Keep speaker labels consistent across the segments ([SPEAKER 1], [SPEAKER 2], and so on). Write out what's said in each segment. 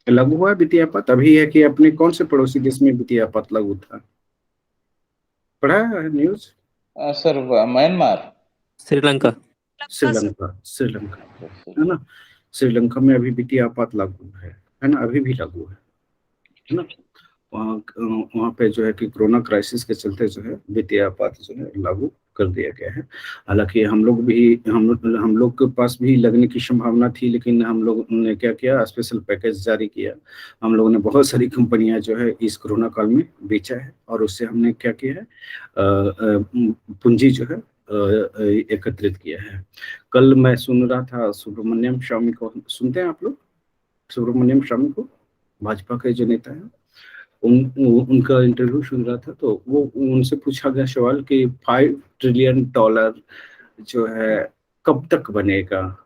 [SPEAKER 1] लागू हुआ है वित्तीय आपात? अभी है कि अपने कौन से पड़ोसी देश में वित्तीय आपात लागू था? पढ़ा है news?
[SPEAKER 2] Sir Myanmar,
[SPEAKER 3] Sri Lanka.
[SPEAKER 1] Sri Lanka, Sri Lanka
[SPEAKER 2] अच्छा।
[SPEAKER 1] है ना। श्रीलंका में अभी वित्तीय आपात लागू है ना, अभी भी लागू है ना। वहाँ वहाँ पे जो है कि कोरोना क्राइसिस के चलते जो है वित्तीय आपात जो है लागू कर दिया गया है। हालांकि हम लोग के पास भी लगने की संभावना थी, लेकिन हम लोग ने क्या किया, स्पेशल पैकेज जारी किया। हम लोगों ने बहुत सारी कंपनियां जो है इस कोरोना काल में बेचा है, और उससे हमने क्या किया है, पूंजी जो है एकत्रित किया है। कल मैं सुन रहा था सुब्रमण्यम स्वामी को, सुनते हैं आप लोग सुब्रमण्यम स्वामी को, भाजपा के जो नेता है, उनका इंटरव्यू सुन रहा था, तो वो उनसे पूछा गया सवाल कि $5 ट्रिलियन जो है कब तक बनेगा,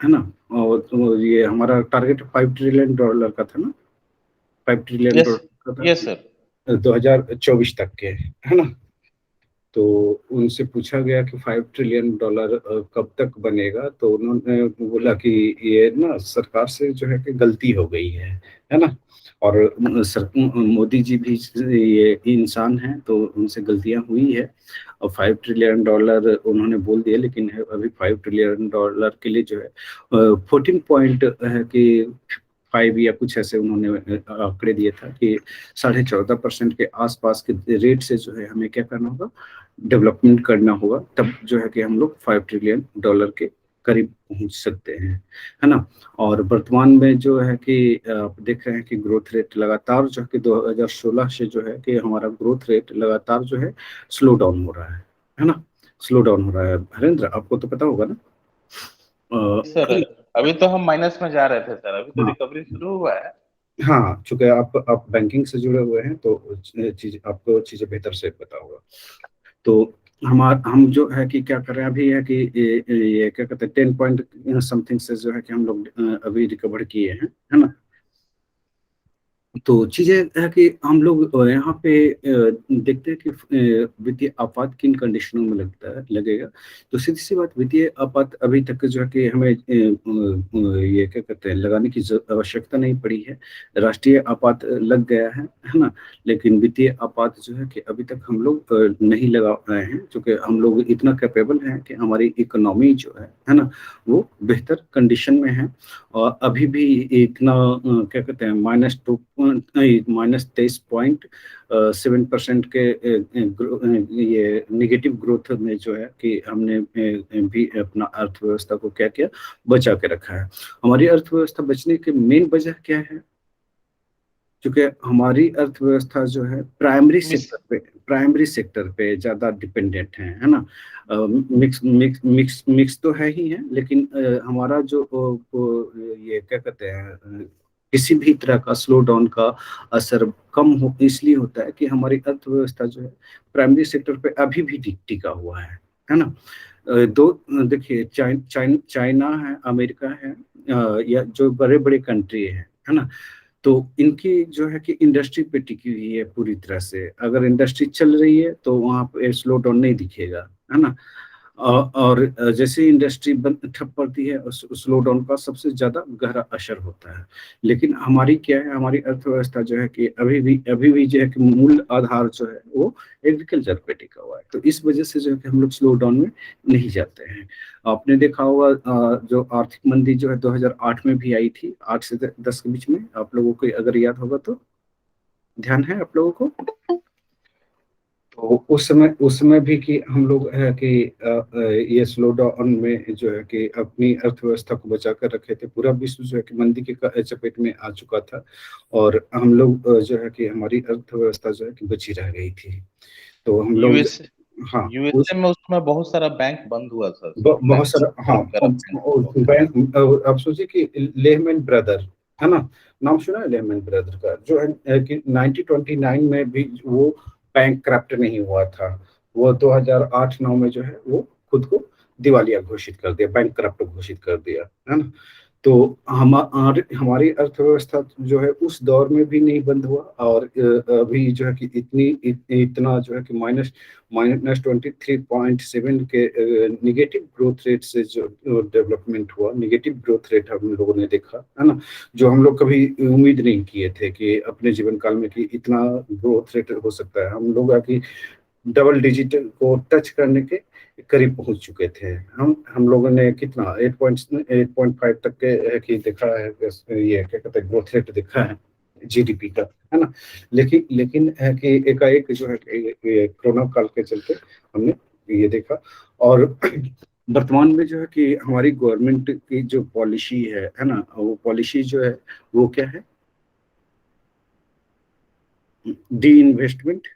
[SPEAKER 1] है ना। और तो ये हमारा टारगेट $5 ट्रिलियन का था ना, $5 ट्रिलियन का था
[SPEAKER 2] यस सर,
[SPEAKER 1] 2024 तक के, है ना। तो उनसे पूछा गया कि $5 ट्रिलियन कब तक बनेगा, तो उन्होंने बोला कि ये ना सरकार से जो है कि गलती हो गई है ना। और मोदी जी भी ये इंसान हैं, तो उनसे गलतियां हुई है। और $5 ट्रिलियन उन्होंने बोल दिया, लेकिन अभी $5 ट्रिलियन के लिए जो है 14 पॉइंट है कि 5 या कुछ ऐसे उन्होंने आंकड़े दिए था कि 14.5% के आसपास के रेट से जो है हमें क्या करना होगा, डेवलपमेंट करना होगा, तब जो है कि हम लोग $5 ट्रिलियन के करीब पहुंच सकते हैं, है ना। और वर्तमान में जो है कि आप देख रहे हैं कि ग्रोथ रेट लगातार जो है कि 2016 से जो है कि हमारा ग्रोथ रेट लगातार जो है स्लो डाउन हो रहा है ना, स्लो डाउन हो रहा है। हरेंद्र, आपको तो पता होगा ना।
[SPEAKER 2] सर अभी तो हम माइनस में जा रहे थे सर, अभी तो
[SPEAKER 1] हाँ
[SPEAKER 2] रिकवरी शुरू हुआ है।
[SPEAKER 1] हाँ, चूंकि आप बैंकिंग से जुड़े हुए हैं, तो चीज आपको चीजें बेहतर से पता होगा। तो हम जो है कि क्या कर रहे हैं अभी है कि ये क्या कहते हैं 10 पॉइंट समथिंग से जो है कि हम लोग अभी रिकवर किए हैं, है ना। तो चीजें है कि हम लोग यहाँ पे देखते हैं कि वित्तीय आपात किन कंडीशनों में लगेगा। तो सीधी सी बात, वित्तीय आपात अभी तक जो है कि हमें ये क्या कहते हैं लगाने की आवश्यकता नहीं पड़ी है। राष्ट्रीय आपात लग गया है ना। लेकिन वित्तीय आपात जो है कि अभी तक हम लोग नहीं लगा पाए हैं, क्योंकि हम लोग इतना कैपेबल हैं कि हमारी इकोनॉमी जो है ना, वो बेहतर कंडीशन में है। और अभी भी इतना क्या कहते हैं -23.7% के ये निगेटिव ग्रोथ में जो है कि हमने भी अपना अर्थव्यवस्था को क्या किया, बचा के रखा है। हमारी अर्थव्यवस्था बचने की मेन वजह क्या है? क्योंकि हमारी अर्थव्यवस्था जो है प्राइमरी सेक्टर पे ज्यादा डिपेंडेंट है ना। मिक्स तो है ही है, लेकिन हमारा जो ये क्या कहते हैं किसी भी तरह का स्लो डाउन का असर कम हो इसलिए होता है कि हमारी अर्थव्यवस्था जो है प्राइमरी सेक्टर पे अभी भी टिका हुआ है ना। दो देखिए, चाइना है, अमेरिका है, या जो बड़े बड़े कंट्री है ना। तो इनकी जो है कि इंडस्ट्री पे टिकी हुई है पूरी तरह से। अगर इंडस्ट्री चल रही है तो वहाँ पे स्लो डाउन नहीं दिखेगा, है ना। और जैसे इंडस्ट्री बंद ठप पड़ती है, स्लो डाउन का सबसे ज्यादा गहरा असर होता है। लेकिन हमारी क्या है, हमारी अर्थव्यवस्था जो है कि अभी भी जो है कि मूल आधार जो है वो एग्रीकल्चर पे टिका हुआ है। तो इस वजह से जो है कि हम लोग स्लो डाउन में नहीं जाते हैं। आपने देखा होगा जो आर्थिक मंदी जो है 2008 में भी आई थी, 8 से 10 के बीच में, आप लोगों को अगर याद होगा तो, ध्यान है आप लोगों को? तो उस समय भी कि हम लोग है कि ये स्लो डाउन में जो है कि अपनी अर्थव्यवस्था को बचा कर रखे थे। पूरा विश्व जो है कि मंदी के चपेट में आ चुका था, और हम लोग जो है कि हमारी अर्थव्यवस्था जो है कि बची रह गई थी। तो हम लोग,
[SPEAKER 2] यूएस
[SPEAKER 1] हाँ,
[SPEAKER 2] यूएसए में उसमें बहुत सारा बैंक बंद हुआ था सर,
[SPEAKER 1] बहुत सारा, हाँ। बैंक, आप सोचिए कि लेहमैन ब्रदर, है ना, नाम सुना है लेहमैन ब्रदर का, जो है कि 1929 में भी वो बैंक करप्ट नहीं हुआ था। वो 2008-9 में जो है वो खुद को दिवालिया घोषित कर दिया, बैंक करप्ट घोषित कर दिया, है ना। तो हमारी अर्थव्यवस्था जो है उस दौर में भी नहीं बंद हुआ, और अभी जो है कि इतना जो है कि माइनस 23.7 के निगेटिव ग्रोथ रेट से जो डेवलपमेंट हुआ, निगेटिव ग्रोथ रेट हम लोगों ने देखा है ना, जो हम लोग कभी उम्मीद नहीं किए थे कि अपने जीवन काल में कि इतना ग्रोथ रेट हो सकता है। हम लोग कि डबल डिजिट को टच करने के करीब पहुंच चुके थे। हम लोगों ने कितना 8.5 तक के है कि देखा है, ये क्या कहते हैं, ग्रोथ रेट देखा है जीडीपी का, है ना। लेकिन है कि एकाएक जो है कि ये कोरोना काल के चलते हमने ये देखा। और वर्तमान में जो है कि हमारी गवर्नमेंट की जो पॉलिसी है ना, वो पॉलिसी जो है वो क्या है, D investment.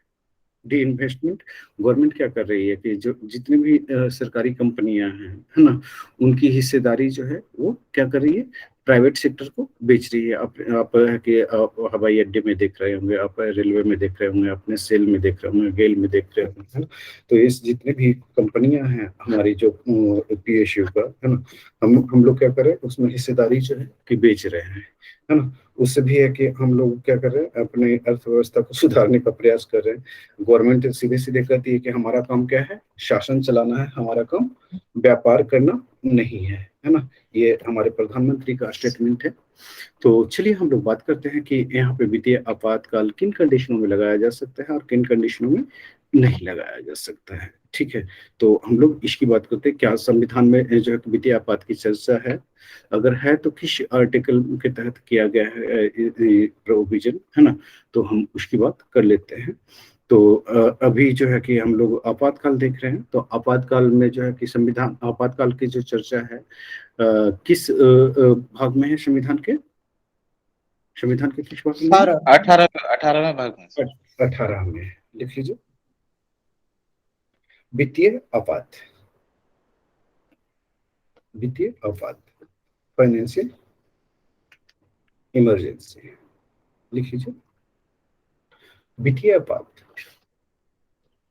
[SPEAKER 1] D investment. Government क्या कर रही है कि जो जितने भी सरकारी कंपनियां हैं, है ना, उनकी हिस्सेदारी जो है वो क्या कर रही है, प्राइवेट सेक्टर को बेच रही है। आप है कि आप हवाई अड्डे में देख रहे होंगे, आप रेलवे में देख रहे होंगे, अपने सेल में देख रहे होंगे, गेल में देख रहे होंगे, है ना। तो इस जितने भी कंपनियां हैं हमारी जो पीएसयू का, है ना, हम लोग क्या कर रहे हैं, उसमें हिस्सेदारी जो है कि बेच रहे हैं, है ना। उससे भी है कि हम लोग क्या कर रहे हैं, अपने अर्थव्यवस्था को सुधारने का प्रयास कर रहे हैं। गवर्नमेंट सीधे सीधे कहती है कि हमारा काम क्या है, शासन चलाना है, हमारा काम व्यापार करना नहीं है ना। ये हमारे प्रधानमंत्री का स्टेटमेंट है। तो चलिए हम लोग बात करते हैं कि यहाँ पे वित्तीय आपातकाल किन कंडीशनों में लगाया जा सकता है और किन कंडीशनों में नहीं लगाया जा सकता है। ठीक है, तो हम लोग इसकी बात करते हैं, क्या संविधान में जो है वित्तीय आपात की चर्चा है, अगर है तो किस आर्टिकल के तहत किया गया है प्रोविजन, है ना। तो हम उसकी बात कर लेते हैं। तो अभी जो है कि हम लोग आपातकाल देख रहे हैं, तो आपातकाल में जो है कि संविधान आपातकाल की जो चर्चा है किस भाग में है, संविधान के किस भाग में है?
[SPEAKER 2] 18वें भाग में सर।
[SPEAKER 1] 18 में है। लिख लीजिए, वित्तीय आपात, वित्तीय आपात, फाइनेंशियल इमरजेंसी। लिख लीजिए, वित्तीय आपात,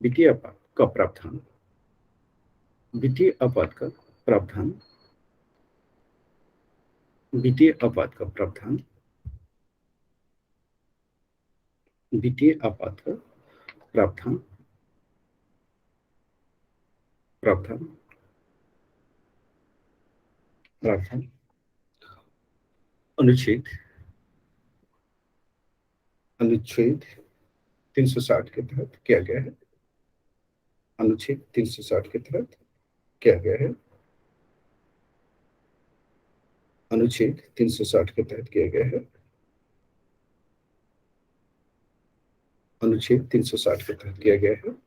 [SPEAKER 1] वित्तीय आपात का प्रावधान, वित्तीय आपात का प्रावधान, वित्तीय आपात का प्रावधान, वित्तीय आपात का प्रावधान, प्रावधान, प्रावधान, अनुच्छेद, अनुच्छेद 360 के तहत किया गया है, अनुच्छेद 360 के तहत किया गया है, अनुच्छेद 360 के तहत किया गया है, अनुच्छेद 360 के तहत किया गया है।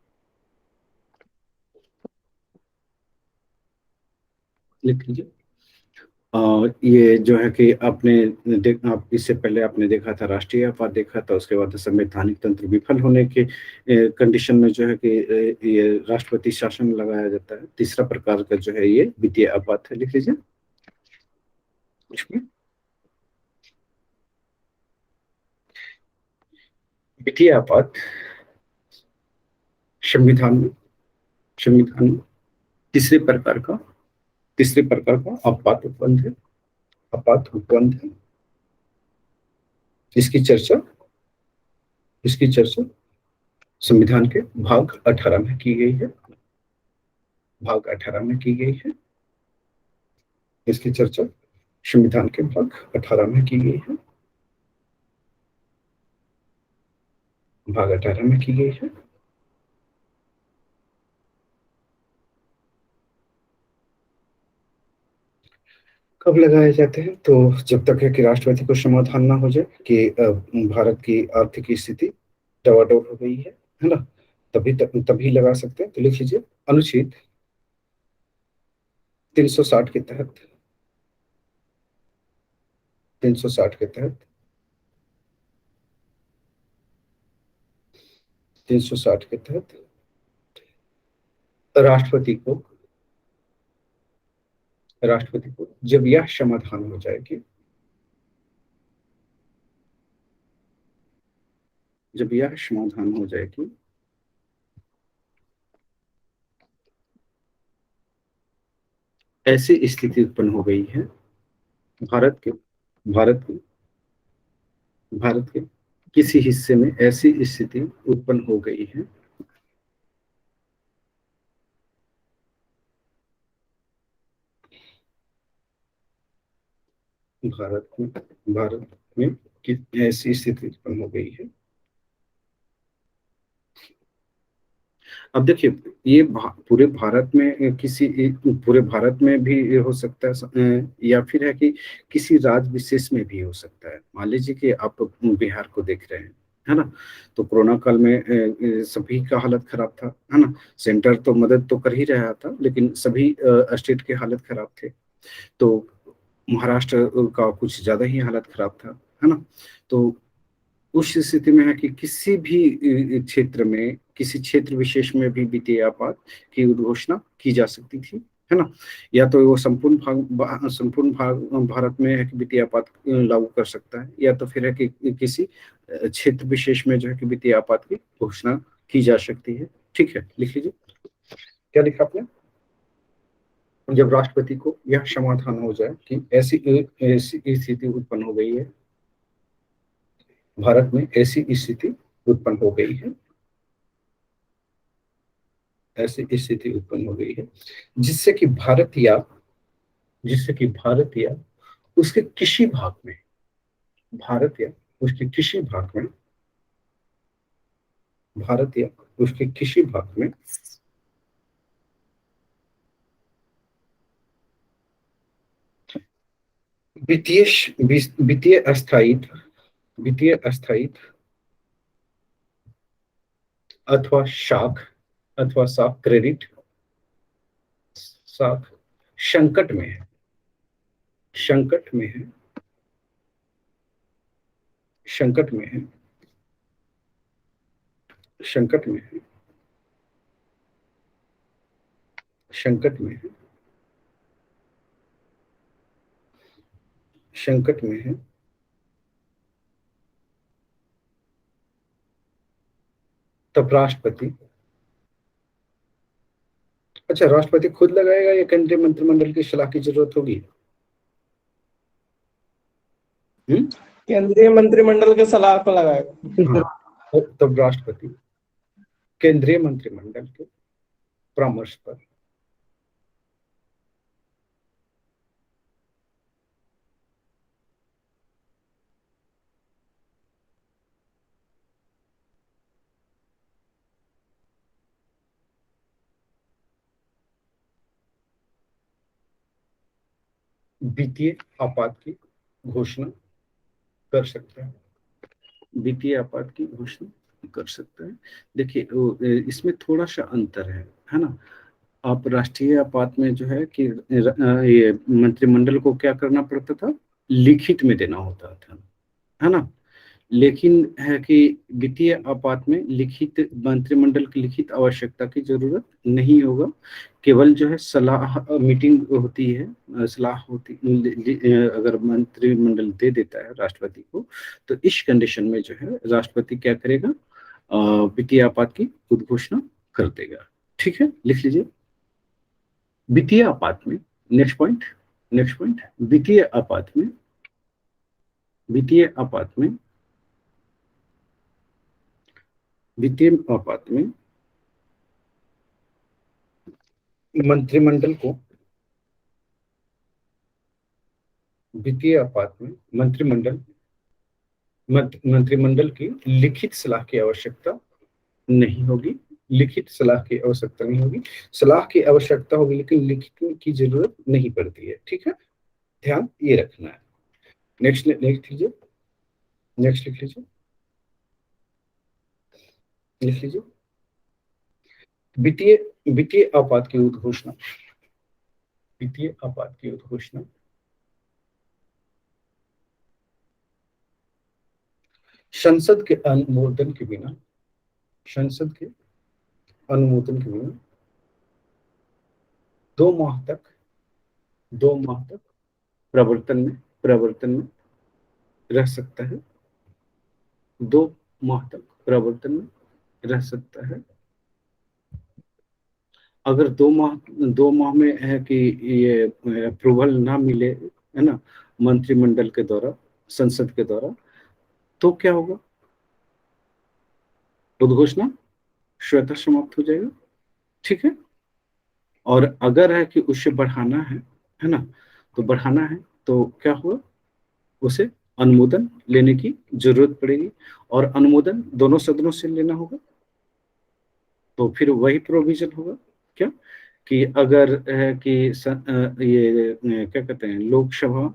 [SPEAKER 1] लिख लीजिए। ये जो है कि आप इससे पहले आपने देखा था राष्ट्रीय आपात देखा था, उसके बाद संवैधानिक तंत्र विफल होने के कंडीशन में जो है कि ये राष्ट्रपति शासन लगाया जाता है। तीसरा प्रकार का जो है ये वित्तीय आपात है। लिख लीजिए इसमें, वित्तीय आपात संविधान में, संविधान में तीसरे प्रकार का, तीसरे प्रकार का आपात उपबंध है, आपात उपबंध है। इसकी चर्चा, इसकी चर्चा संविधान के भाग 18 में की गई है, भाग 18 में की गई है। इसकी चर्चा संविधान के भाग 18 में की गई है, भाग 18 में की गई है। कब लगाए जाते हैं, तो जब तक है कि राष्ट्रपति को समाधान ना हो जाए कि भारत की आर्थिक स्थिति डवाडोल हो गई है ना, तभी लगा सकते हैं। तो लिख लीजिए, अनुच्छेद 360 के तहत, 360 के तहत, 360 के तहत राष्ट्रपति को, राष्ट्रपति को जब यह समाधान हो जाएगी, जब यह समाधान हो जाएगी, ऐसी स्थिति उत्पन्न हो गई है, भारत के भारत के भारत के किसी हिस्से में ऐसी स्थिति उत्पन्न हो गई है। भारत में ऐसी स्थिति उत्पन्न हो गई है। अब देखिए, ये पूरे भारत में पूरे भारत में भी ये हो सकता है, या फिर है कि किसी राज्य विशेष में भी हो सकता है। मान लीजिए कि आप बिहार को देख रहे हैं, है ना। तो कोरोना काल में सभी का हालत खराब था, है ना। सेंटर तो मदद तो कर ही रहा था, लेकिन सभी स्टेट के हालत खराब थे। तो महाराष्ट्र का कुछ ज्यादा ही हालत खराब था, है ना। तो उस स्थिति में है कि किसी भी क्षेत्र में, किसी क्षेत्र विशेष में भी वित्तीय आपात की उद्घोषणा की जा सकती थी, है ना। या तो वो संपूर्ण भाग भारत में है कि वित्तीय आपात लागू कर सकता है, या तो फिर है कि किसी क्षेत्र विशेष में जो है कि वित्तीय आपात की घोषणा की जा सकती है। ठीक है, लिख लीजिए। क्या लिखा आपने? जब राष्ट्रपति को यह समाधान हो जाए कि ऐसी स्थिति उत्पन्न हो गई है, भारत में ऐसी स्थिति उत्पन्न हो गई है, ऐसी स्थिति उत्पन्न हो गई है जिससे कि भारत या उसके किसी भाग में, भारत या उसके किसी भाग में भारत या उसके किसी भाग में वित्तीय वित्तीय अस्थायित्व वित्तीय अस्थायित्व अथवा शाख क्रेडिट शाख संकट में है, संकट में है, संकट में है, संकट में है, संकट में है, संकट में है, तब राष्ट्रपति, अच्छा, राष्ट्रपति खुद लगाएगा या केंद्रीय मंत्रिमंडल की सलाह की जरूरत होगी?
[SPEAKER 3] केंद्रीय मंत्रिमंडल के सलाह को लगाएगा।
[SPEAKER 1] हाँ, तब राष्ट्रपति केंद्रीय मंत्रिमंडल के परामर्श पर वित्तीय आपात की घोषणा कर सकता है, वित्तीय आपात की घोषणा कर सकता है। देखिए, इसमें थोड़ा सा अंतर है ना। आप राष्ट्रीय आपात में जो है कि ये मंत्रिमंडल को क्या करना पड़ता था, लिखित में देना होता था, है ना। लेकिन है कि वित्तीय आपात में लिखित मंत्रिमंडल की लिखित आवश्यकता की जरूरत नहीं होगा। केवल जो है सलाह मीटिंग होती है, सलाह होती, अगर मंत्रिमंडल दे देता है राष्ट्रपति को, तो इस कंडीशन में जो है राष्ट्रपति क्या करेगा, वित्तीय आपात की उद्घोषणा कर देगा। ठीक है, लिख लीजिए। वित्तीय आपात में, नेक्स्ट पॉइंट, वित्तीय आपात में, वित्तीय आपात में, वित्तीय आपात में मंत्रिमंडल को, वित्तीय आपात में मंत्रिमंडल की लिखित सलाह की आवश्यकता नहीं होगी, लिखित सलाह की आवश्यकता नहीं होगी। सलाह की आवश्यकता होगी लेकिन लिखित की जरूरत नहीं पड़ती है। ठीक है, ध्यान ये रखना है। नेक्स्ट नेक्स्ट लीजिए, नेक्स्ट लिख लीजिए, लिख लीजिए। वित्तीय वित्तीय आपात की उद्घोषणा, वित्तीय आपात की उद्घोषणा संसद के अनुमोदन के बिना, संसद के अनुमोदन के बिना 2 माह तक, 2 माह तक प्रवर्तन में रह सकता है, 2 माह तक प्रवर्तन में रह सकता है। अगर 2 माह में है कि ये अप्रूवल ना मिले, है ना, मंत्रिमंडल के द्वारा, संसद के द्वारा, तो क्या होगा? उद्घोषणा स्वतः समाप्त हो जाएगा। ठीक है। और अगर है कि उसे बढ़ाना है ना, तो बढ़ाना है तो क्या हुआ, उसे अनुमोदन लेने की जरूरत पड़ेगी, और अनुमोदन दोनों सदनों से लेना होगा। तो फिर वही प्रोविजन होगा क्या, कि अगर है कि क्या कहते हैं, लोकसभा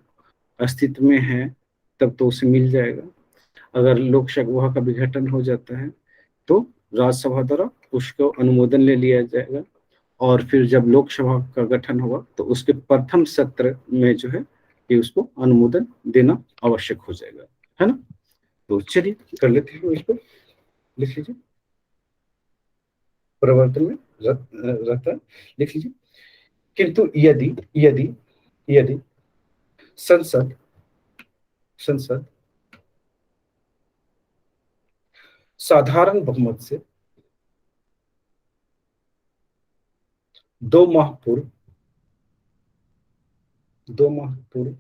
[SPEAKER 1] अस्तित्व में है तब तो उसे मिल जाएगा। अगर लोकसभा का विघटन हो जाता है तो राज्यसभा द्वारा उसको अनुमोदन ले लिया जाएगा, और फिर जब लोकसभा का गठन होगा तो उसके प्रथम सत्र में जो है कि उसको अनुमोदन देना आवश्यक हो जाएगा, है ना। तो चलिए कर लेते हैं इसको, लिख लीजिए। प्रवर्तन में रहता है, लिख लीजिए। किंतु यदि यदि यदि संसद संसद साधारण बहुमत से 2 माह पूर्व 2 माह पूर्व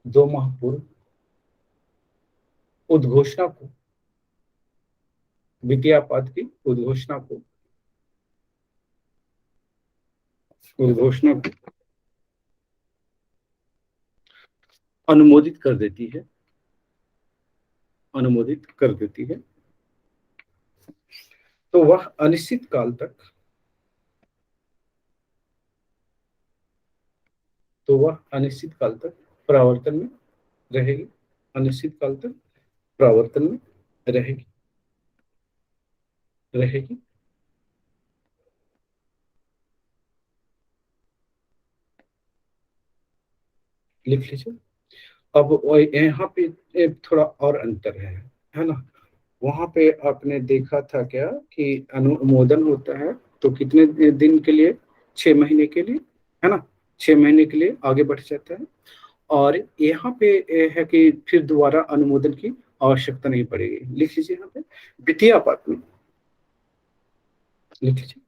[SPEAKER 1] 2 माह पूर्व उद्घोषणा को वित्तीय आपात की उद्घोषणा को अनुमोदित कर देती है, अनुमोदित कर देती है, तो वह अनिश्चित काल तक प्रवर्तन में रहेगी, अनिश्चित काल तक प्रवर्तन में रहेगी रहेगी लिख लीजिए। अब यहाँ पे थोड़ा और अंतर है ना। वहां पे आपने देखा था क्या कि अनुमोदन होता है तो कितने दिन के लिए, 6 महीने के लिए, है ना, 6 महीने के लिए आगे बढ़ जाता है। और यहाँ पे है कि फिर दोबारा अनुमोदन की आवश्यकता नहीं पड़ेगी। लिख लीजिए यहाँ पे, वित्तीय आपात में, लिख लीजिए,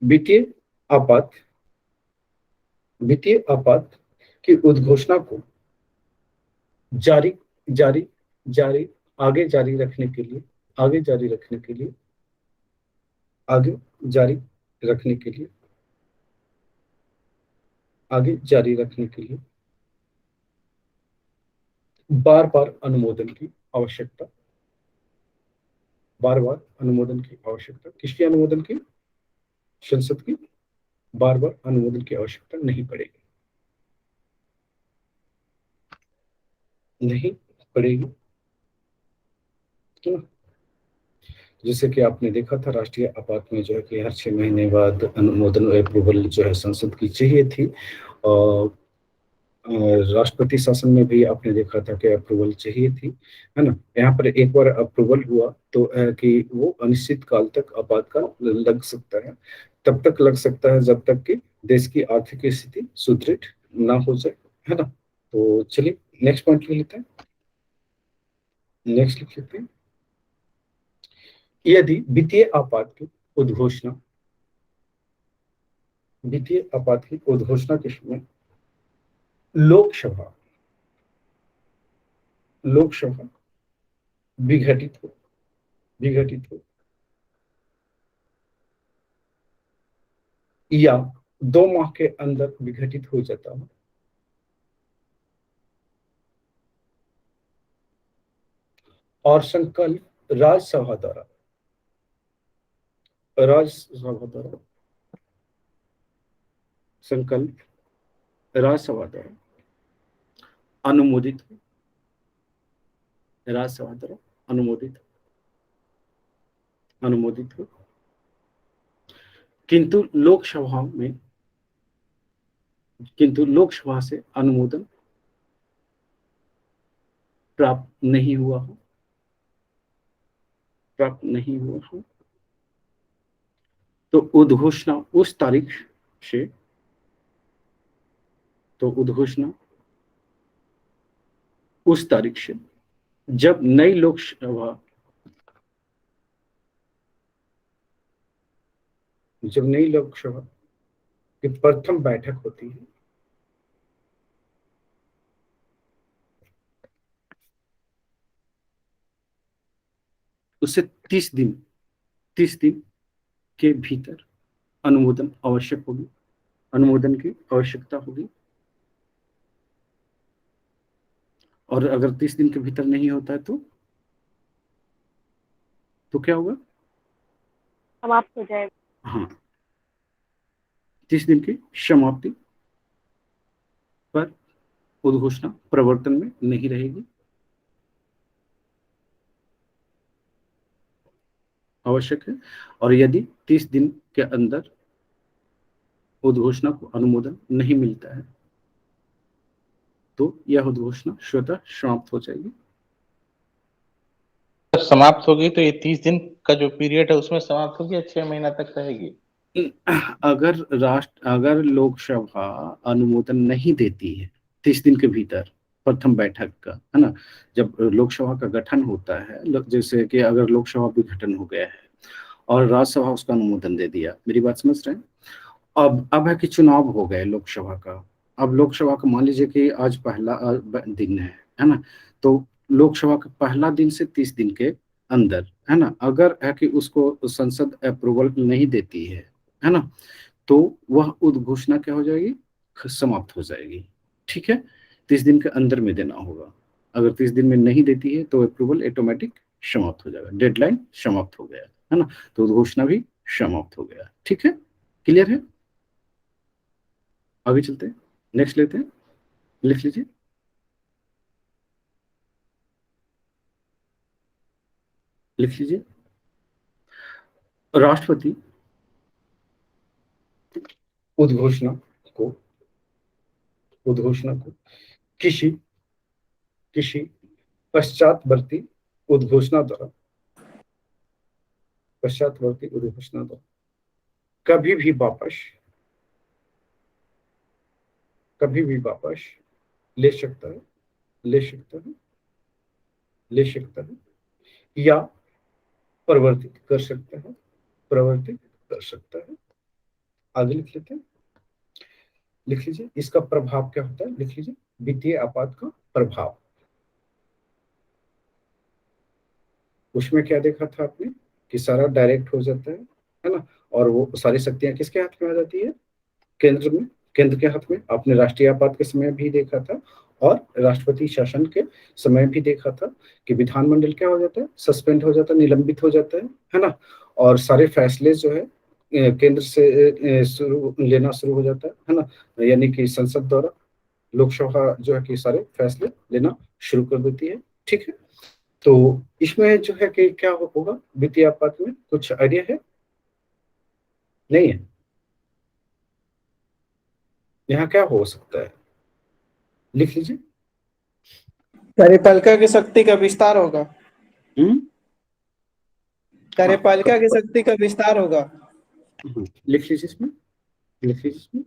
[SPEAKER 1] वित्तीय आपात वित्तीय आपात की उद्घोषणा को जारी जारी जारी आगे जारी रखने के लिए आगे जारी रखने के लिए आगे जारी रखने के लिए आगे जारी रखने के लिए बार बार अनुमोदन की आवश्यकता बार बार अनुमोदन की आवश्यकता किसकी अनुमोदन की? संसद की। बार बार अनुमोदन की आवश्यकता नहीं पड़ेगी, नहीं पड़ेगी, है ना। जैसे कि आपने देखा था राष्ट्रीय आपात में जो है कि हर 6 महीने बाद अनुमोदन अप्रूवल जो है संसद की चाहिए थी, और राष्ट्रपति शासन में भी आपने देखा था कि अप्रूवल चाहिए थी, है ना। यहाँ पर एक बार अप्रूवल हुआ तो कि वो अनिश्चित काल तक आपातकाल लग सकता है, तब तक लग सकता है जब तक कि देश की आर्थिक स्थिति सुदृढ़ ना हो जाए, है ना। तो चलिए नेक्स्ट पॉइंट ले लेते हैं, नेक्स्ट लिख लेते हैं। यदि वित्तीय आपात की उद्घोषणा के समय लोकसभा लोकसभा विघटित हो या 2 माह के अंदर विघटित हो जाता हो, और संकल्प राज्यसभा द्वारा संकल्प राज्यसभा द्वारा अनुमोदित हो राज्यसभा द्वारा अनुमोदित हो, किंतु लोकसभा से अनुमोदन प्राप्त नहीं हुआ हो, तो उद्घोषणा उस तारीख से जब नई लोकसभा कि प्रथम बैठक होती है उससे 30 दिन के भीतर अनुमोदन आवश्यक होगी, अनुमोदन की आवश्यकता होगी। और अगर 30 दिन के भीतर नहीं होता है तो क्या होगा?
[SPEAKER 4] समाप्त हो जाएगा।
[SPEAKER 1] हाँ, 30 दिन की समाप्ति पर उद्घोषणा प्रवर्तन में नहीं रहेगी। आवश्यक है। और यदि 30 दिन के अंदर उद्घोषणा को अनुमोदन नहीं मिलता है तो यह उद्घोषणा स्वतः समाप्त हो जाएगी।
[SPEAKER 2] जब समाप्त होगी तो ये 30 दिन का जो पीरियड है उसमें समाप्त होगी या 6 महीना तक रहेगी?
[SPEAKER 1] अगर लोकसभा अनुमोदन नहीं देती है 30 दिन के भीतर प्रथम बैठक का, है ना, जब लोकसभा का गठन होता है, जैसे कि अगर लोकसभा विघटन हो गया है और राज्यसभा उसका अनुमोदन दे दिया, मेरी बात समझ रहे हैं? अब है कि चुनाव हो गए लोकसभा का। अब लोकसभा का मान लीजिए कि आज पहला दिन है ना, तो लोकसभा का पहला दिन से 30 दिन के अंदर, है ना, अगर है कि उसको संसद अप्रूवल नहीं देती है ना, तो वह उद्घोषणा क्या हो जाएगी? समाप्त हो जाएगी। ठीक है, 30 दिन के अंदर में देना होगा। अगर 30 दिन में नहीं देती है तो अप्रूवल ऑटोमेटिक समाप्त हो जाएगा, डेडलाइन समाप्त हो गया, है ना, तो उद्घोषणा भी समाप्त हो गया। ठीक है, क्लियर है? आगे चलते हैं, नेक्स्ट लेते हैं, लिख लीजिए। लिख लीजिए, राष्ट्रपति उद्घोषणा को उद्घोषणा को किसी किसी पश्चातवर्ती उद्घोषणा द्वारा कभी भी वापस ले सकता है ले सकता है ले सकता है या प्रवर्तित कर सकता है। आगे लिख लेते हैं, लिख लीजिए इसका प्रभाव क्या होता है। लिख लीजिए वित्तीय आपात का प्रभाव। उसमें क्या देखा था आपने कि सारा डायरेक्ट हो जाता है ना, और वो सारी शक्तियां किसके हाथ में आ जाती है? केंद्र में, केंद्र के हाथ में। आपने राष्ट्रीय आपात के समय भी देखा था और राष्ट्रपति शासन के समय भी देखा था कि विधानमंडल क्या हो जाता है? सस्पेंड हो जाता है, निलंबित हो जाता है ना, और सारे फैसले जो है केंद्र से लेना शुरू हो जाता है ना, यानी कि संसद द्वारा लोकसभा जो है कि सारे फैसले लेना शुरू कर देती है। ठीक है, तो इसमें जो है कि क्या होगा वित्तीय आपात में, कुछ आइडिया है? नहीं है? यहाँ क्या हो सकता है? लिख लीजिए।
[SPEAKER 3] कार्यपालिका की शक्ति का विस्तार होगा।
[SPEAKER 1] हम्म,
[SPEAKER 3] कार्यपालिका की शक्ति का विस्तार होगा।
[SPEAKER 1] लिख लीजिए इसमें, लिख लीजिए इसमें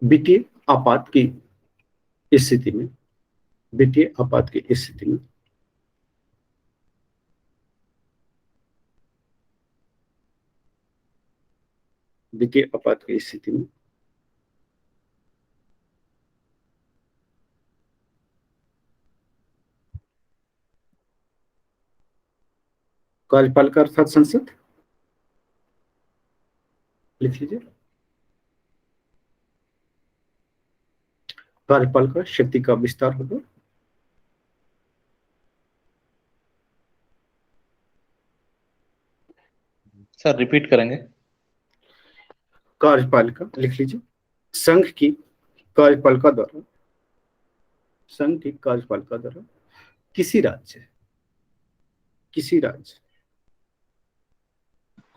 [SPEAKER 1] वित्तीय आपात की स्थिति में, वित्तीय आपात की स्थिति में वित्तीय आपात की स्थिति में कार्यपालिका अर्थात संसद, लिख लीजिए कार्यपालिका शक्ति का विस्तार होगा।
[SPEAKER 2] सर रिपीट करेंगे?
[SPEAKER 1] कार्यपालिका लिख लीजिए संघ की कार्यपालिका द्वारा, संघ की कार्यपालिका द्वारा किसी राज्य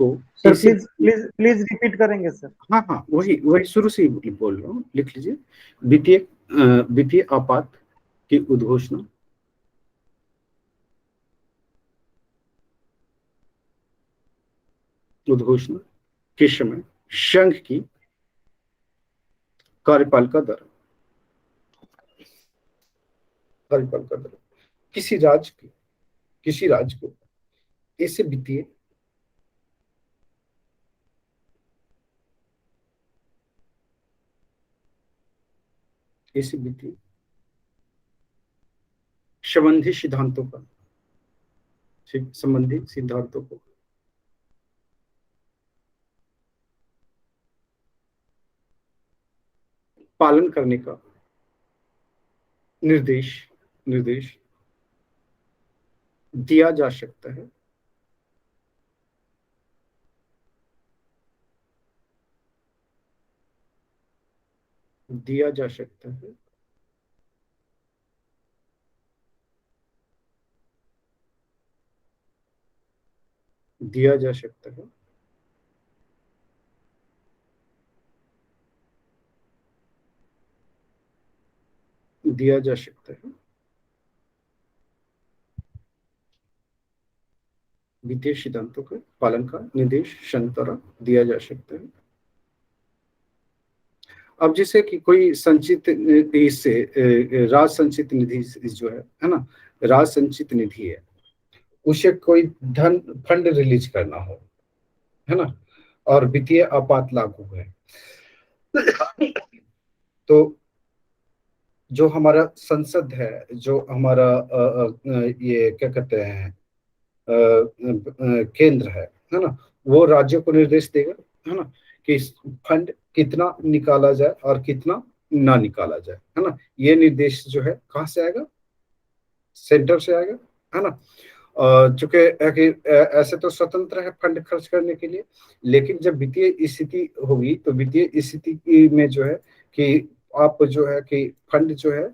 [SPEAKER 1] को
[SPEAKER 5] sir please please please repeat करेंगे सर।
[SPEAKER 1] हाँ हाँ, वही वही शुरू से ही बोल रहा हूँ। लिख लीजिए वित्तीय आपात की उद्घोषणा के समय संघ की कार्यपालिका द्वारा किसी राज्य को ऐसे किसी वित्तीय संबंधी सिद्धांतों का संबंधी सिद्धांतों को पालन करने का निर्देश निर्देश दिया जा सकता है। दिया जा सकता है। दिया जा सकता है। दिया जा सकता है। वित्तीय सिद्धांतों के पालन का निर्देश द्वारा दिया जा सकता है। अब जैसे कि कोई संचित इससे राज संचित निधि जो है ना, राज संचित निधि है, उसे कोई धन फंड रिलीज करना हो, है ना, और वित्तीय आपात लागू है, तो जो हमारा संसद है, जो हमारा ये क्या कहते हैं केंद्र है ना, वो राज्यों को निर्देश देगा, है ना, कि फंड कितना निकाला जाए और कितना ना निकाला जाए, है ना। ये निर्देश जो है कहाँ से आएगा? सेंटर से आएगा, है ना। चूंकि ऐसे तो स्वतंत्र है फंड खर्च करने के लिए, लेकिन जब वित्तीय स्थिति होगी तो वित्तीय स्थिति में जो है कि आप जो है कि फंड जो है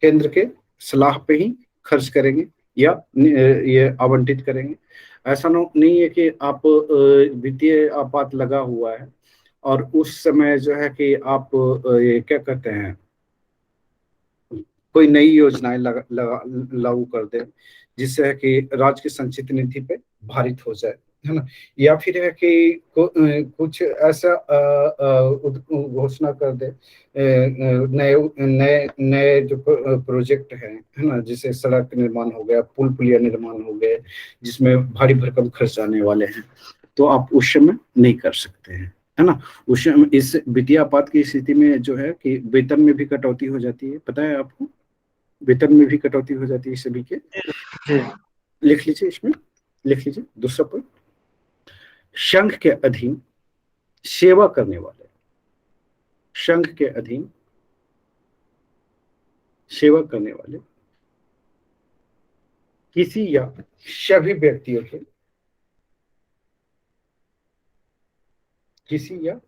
[SPEAKER 1] केंद्र के सलाह पे ही खर्च करेंगे या ये आवंटित करेंगे। ऐसा नहीं है कि आप वित्तीय आपात लगा हुआ है और उस समय जो है कि आप ये क्या कहते हैं कोई नई योजनाएं लागू कर दे जिससे है कि राज्य की संचित निधि पे भारित हो जाए, है ना, या फिर है कि कुछ ऐसा घोषणा कर दे नए नए नए जो प्रोजेक्ट है ना, जैसे सड़क निर्माण हो गया, पुल पुलिया निर्माण हो गए, जिसमें भारी भरकम खर्च आने वाले हैं, तो आप उस समय नहीं कर सकते हैं, है ना। उस इस वित्तीय आपात की स्थिति में जो है कि वेतन में भी कटौती हो जाती है, पता है आपको, वेतन में भी कटौती हो जाती है सभी के। लिख लीजिए, इसमें लिख लीजिए दूसरा पॉइंट, संघ के अधीन सेवा करने वाले, संघ के अधीन सेवा करने वाले किसी या सभी व्यक्तियों के, किसी या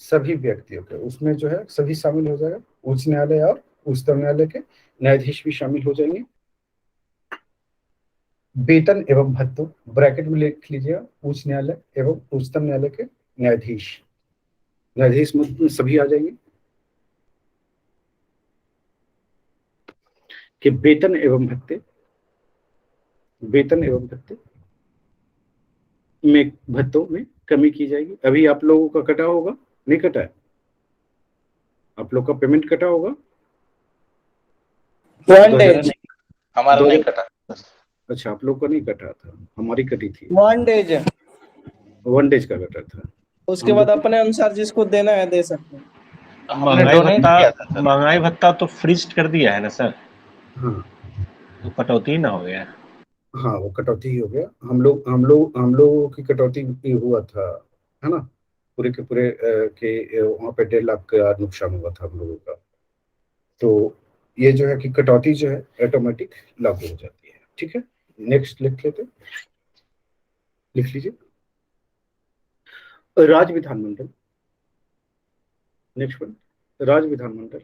[SPEAKER 1] सभी व्यक्तियों के, उसमें जो है सभी शामिल हो जाएगा, उच्च न्यायालय और उच्चतम न्यायालय के न्यायाधीश भी शामिल हो जाएंगे। वेतन एवं भत्तों, ब्रैकेट में लिख लीजिएगा, उच्च न्यायालय एवं उच्चतम न्यायालय के न्यायाधीश, न्यायाधीश में सभी आ जाएंगे कि वेतन एवं भत्ते, वेतन एवं भत्ते में भत्तों में कमी की जाएगी। अभी आप लोगों का कटा होगा, नहीं कटा है? आप लोग का पेमेंट कटा होगा?
[SPEAKER 2] हमारा नहीं कटा।
[SPEAKER 1] अच्छा, आप लोग का नहीं कटा था, हमारी कटी थी।
[SPEAKER 3] 1 डेज है,
[SPEAKER 1] 1 डेज का कटा था।
[SPEAKER 3] उसके बाद अपने अनुसार जिसको देना है दे सकते हैं।
[SPEAKER 6] महंगाई भत्ता तो फ्रीज कर दिया है ना सर?
[SPEAKER 1] हाँ,
[SPEAKER 6] तो कटौती ना हो गया?
[SPEAKER 1] हाँ, वो कटौती ही हो गया। हम लोगों की कटौती भी हुआ था, है ना, पूरे के पूरे के वहाँ पे 1.5 लाख का नुकसान हुआ था हम लोगों का। तो ये जो है कि कटौती जो है ऑटोमेटिक लागू हो जाती है। ठीक है, नेक्स्ट लिख लेते, लिख लीजिए, राज्य विधानमंडल, नेक्स्ट वन, राज्य विधानमंडल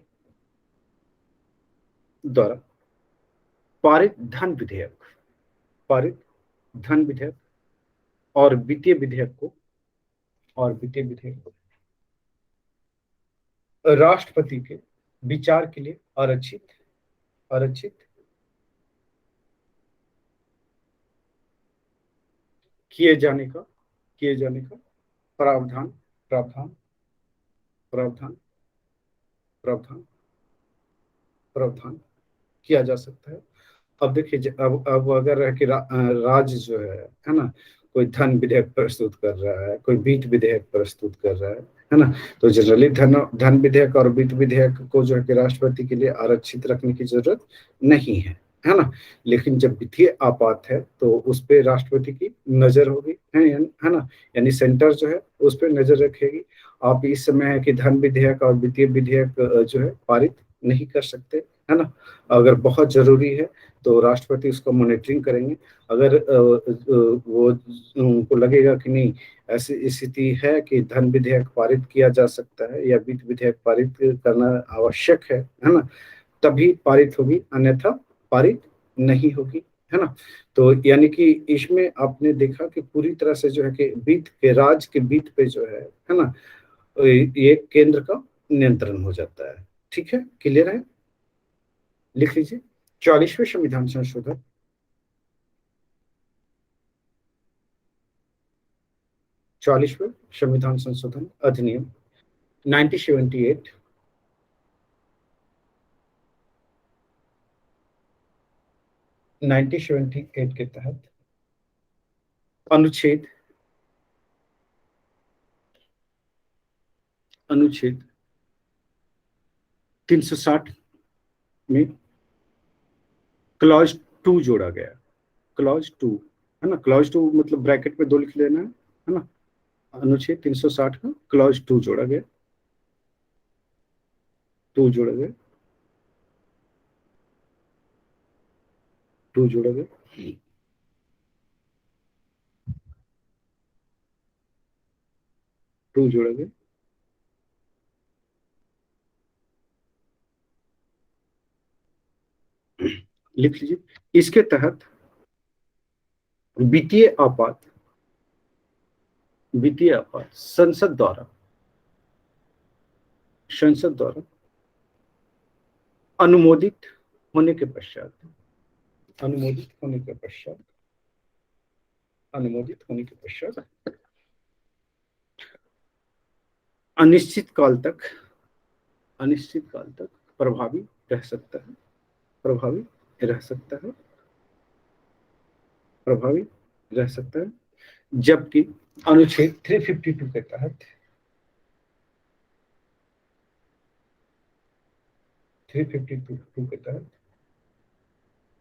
[SPEAKER 1] द्वारा पारित धन विधेयक, पारित धन विधेयक और वित्तीय विधेयक को, और वित्तीय विधेयक को राष्ट्रपति के विचार के लिए आरक्षित आरक्षित किए जाने का प्रावधान प्रावधान प्रावधान प्रावधान प्रावधान किया जा सकता है। अब देखिए, अब अगर है कि राज्य जो है ना, कोई धन विधेयक प्रस्तुत कर रहा है, कोई वित्त विधेयक प्रस्तुत कर रहा है है ना। तो जनरली धन विधेयक और वित्त विधेयक को जो है कि राष्ट्रपति के लिए आरक्षित रखने की जरूरत नहीं है ना। लेकिन जब वित्तीय आपात है तो उस पे राष्ट्रपति की नजर होगी, है ना, यानी सेंटर जो है उस पर नजर रखेगी। आप इस समय है कि धन विधेयक और वित्तीय विधेयक जो है पारित नहीं कर सकते, है ना। अगर बहुत जरूरी है तो राष्ट्रपति उसको मॉनिटरिंग करेंगे। अगर वो उनको लगेगा कि नहीं ऐसी स्थिति है कि धन विधेयक पारित किया जा सकता है या वित्त विधेयक पारित करना आवश्यक है ना, तभी पारित होगी, अन्यथा पारित नहीं होगी, है ना। तो यानी कि इसमें आपने देखा कि पूरी तरह से जो है कि वित्त के राज के वित्त पे जो है ना, ये केंद्र का नियंत्रण हो जाता है। ठीक है, क्लियर है। लिख लीजिए 40वें संविधान संशोधन, 40वें संविधान संशोधन अधिनियम 1978 1978 के तहत अनुच्छेद 360 में क्लॉज 2 जोड़ा गया। क्लॉज 2, है ना, क्लॉज 2 मतलब ब्रैकेट में 2 लिख लेना है ना। अनुच्छेद 360 का क्लॉज 2 जोड़ा गया, 2 जोड़ा गया, 2 जोड़ा गया। टू जोड़ा गया। लिख लीजिए, इसके तहत वित्तीय आपात संसद द्वारा अनुमोदित होने के पश्चात अनिश्चित काल तक प्रभावी रह सकता है, जबकि अनुच्छेद 352 के तहत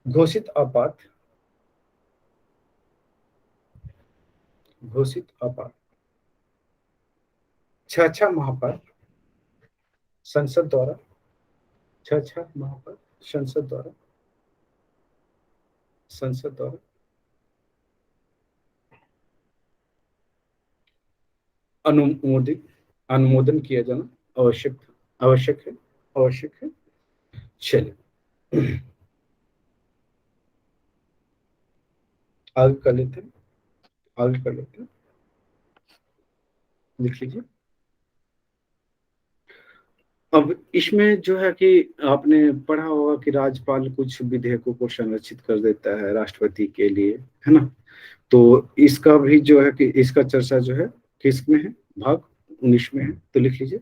[SPEAKER 1] घोषित आपात 6 माह पर संसद द्वारा अनुमोदन किया जाना आवश्यक है। चलिए आगे कर लेते हैं। लिख लीजिए। अब इसमें जो है कि आपने पढ़ा होगा कि राज्यपाल कुछ विधेयकों को संरक्षित कर देता है राष्ट्रपति के लिए, है ना। तो इसका भी जो है कि इसका चर्चा जो है किस में है, भाग 19 में है। तो लिख लीजिए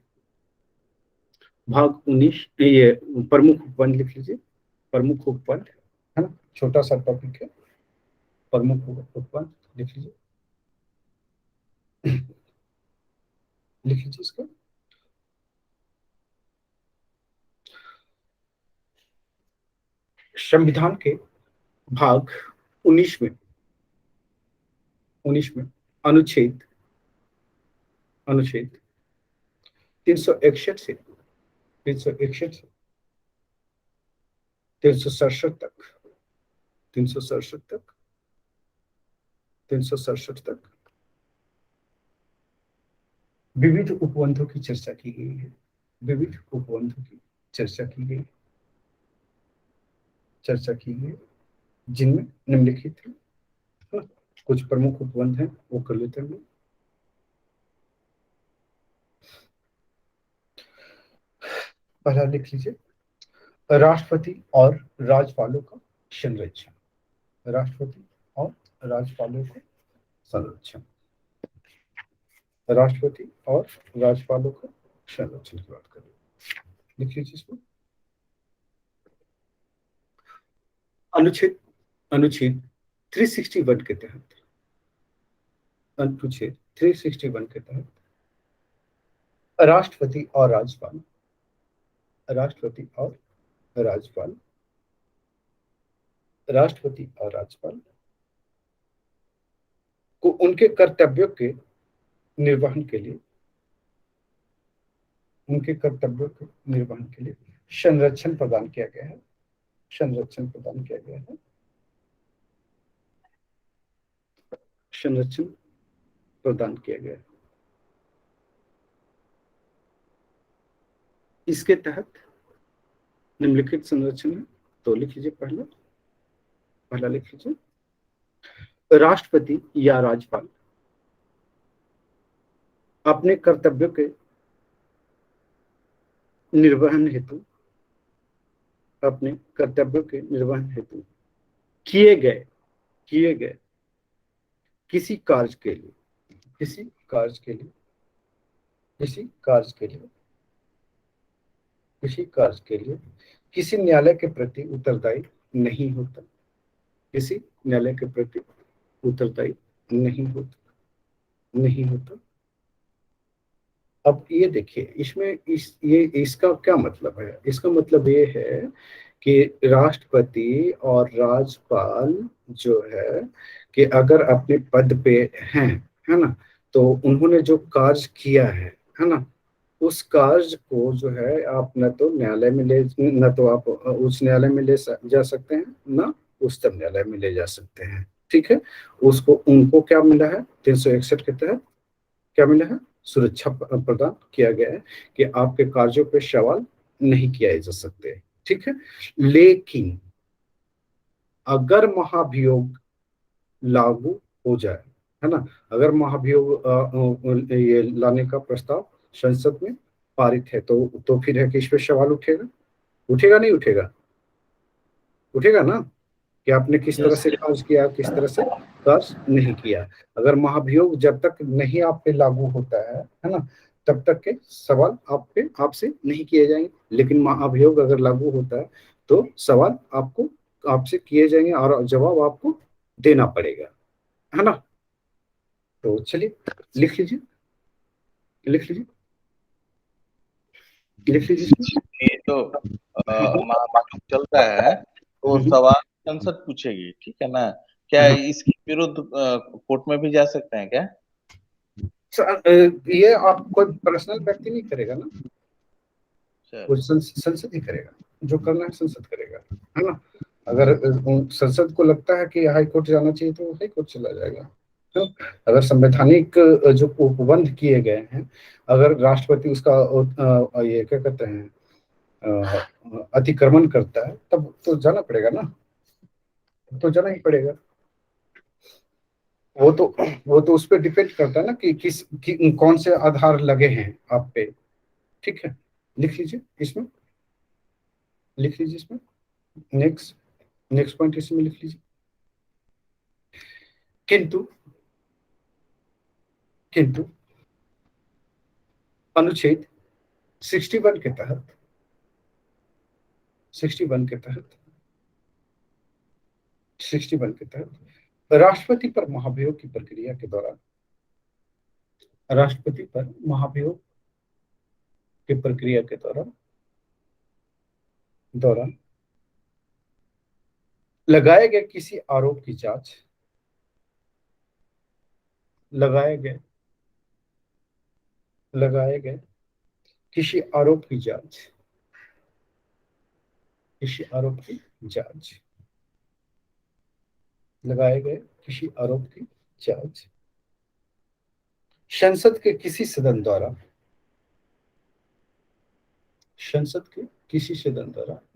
[SPEAKER 1] भाग 19, ये प्रमुख उपबंध लिख लीजिए, प्रमुख उपबंध, है ना, छोटा सा टॉपिक है, प्रमुख उपबंध लिख लीजिए। इसका संविधान के भाग 19 में अनुच्छेद 361 से 367 तक विविध उपबंधों की चर्चा की गई है। जिनमें निम्नलिखित है। कुछ प्रमुख उपबंध हैं वो कर लेते हैं। पहला लिख लीजिए, राष्ट्रपति और राज्यपालों का संरक्षण। राष्ट्रपति और राज्यपालों का संरक्षण की बात करें। लिख लीजिए इसको। अनुच्छेद 361 के तहत राष्ट्रपति और राज्यपाल, राष्ट्रपति और राज्यपाल, राष्ट्रपति और राज्यपाल को उनके कर्तव्यों के निर्वहन के लिए, उनके कर्तव्यों के निर्वहन के लिए संरक्षण प्रदान किया गया है, संरक्षण प्रदान किया गया है, संरक्षण प्रदान किया गया है। इसके तहत निम्नलिखित संरक्षण है, तो लिख लीजिए पहला लिख लीजिए, राष्ट्रपति या राज्यपाल अपने कर्तव्यों के निर्वहन हेतु, अपने कर्तव्यों के निर्वहन हेतु किए गए किसी कार्य के लिए, किसी कार्य के लिए, किसी कार्य के लिए, किसी कार्य के लिए किसी न्यायालय के प्रति उत्तरदायी नहीं होता, किसी न्यायालय के प्रति उत्तरदायी नहीं होता। अब ये देखिए, इसमें इसका क्या मतलब है? इसका मतलब ये है कि राष्ट्रपति और राज्यपाल जो है कि अगर अपने पद पे हैं, है ना, तो उन्होंने जो कार्य किया है ना, उस कार्य को जो है आप न तो न्यायालय में न तो आप उच्च न्यायालय में ले जा सकते हैं, ना उच्चतम न्यायालय में ले जा सकते हैं। ठीक है, उनको क्या मिला है? 361 के तहत क्या मिला है? सुरक्षा प्रदान किया गया है कि आपके कार्यों पे सवाल नहीं किया जा सकते। ठीक है, लेकिन अगर महाभियोग लागू हो जाए, है ना, अगर महाभियोग ये लाने का प्रस्ताव संसद में पारित है, तो फिर है कि इस पे सवाल उठेगा नहीं उठेगा? उठेगा ना, कि आपने किस तरह से कार्य किया, किस तरह से कार्य नहीं किया। अगर महाभियोग जब तक नहीं आप पे लागू होता है ना, तब तक के सवाल आपसे नहीं किए जाएंगे। लेकिन महाभियोग अगर लागू होता है तो सवाल आपसे किए जाएंगे और जवाब आपको देना पड़ेगा, है ना। तो चलिए लिख लीजिए।
[SPEAKER 2] ये तो महाभियोग चलता है तो सवाल संसद पूछेगी, ठीक है ना। क्या इसके विरुद्ध कोर्ट में भी जा सकते हैं क्या?
[SPEAKER 1] ये आप कोई पर्सनल व्यक्ति नहीं करेगा ना, संसद ही करेगा। जो करना है संसद करेगा, है ना। अगर संसद को लगता है कि हाई कोर्ट जाना चाहिए तो हाई कोर्ट चला जाएगा। तो अगर संवैधानिक जो उपबंध किए गए हैं, अगर राष्ट्रपति उसका ये क्या कहते हैं अतिक्रमण करता है, तब तो जाना पड़ेगा ना, तो जाना ही पड़ेगा। वो तो उस पर डिपेंड करता है ना कि कौन से आधार लगे हैं आप पे। ठीक है, लिख लीजिए इसमें, नेक्स्ट पॉइंट इसमें लिख लीजिए। किंतु अनुच्छेद 61 के तहत राष्ट्रपति पर महाभियोग की प्रक्रिया के दौरान, राष्ट्रपति पर महाभियोग की प्रक्रिया के दौरान लगाए गए किसी आरोप की जांच, लगाए गए किसी आरोप की जांच, लगाए गए किसी आरोप की जांच संसद के किसी सदन द्वारा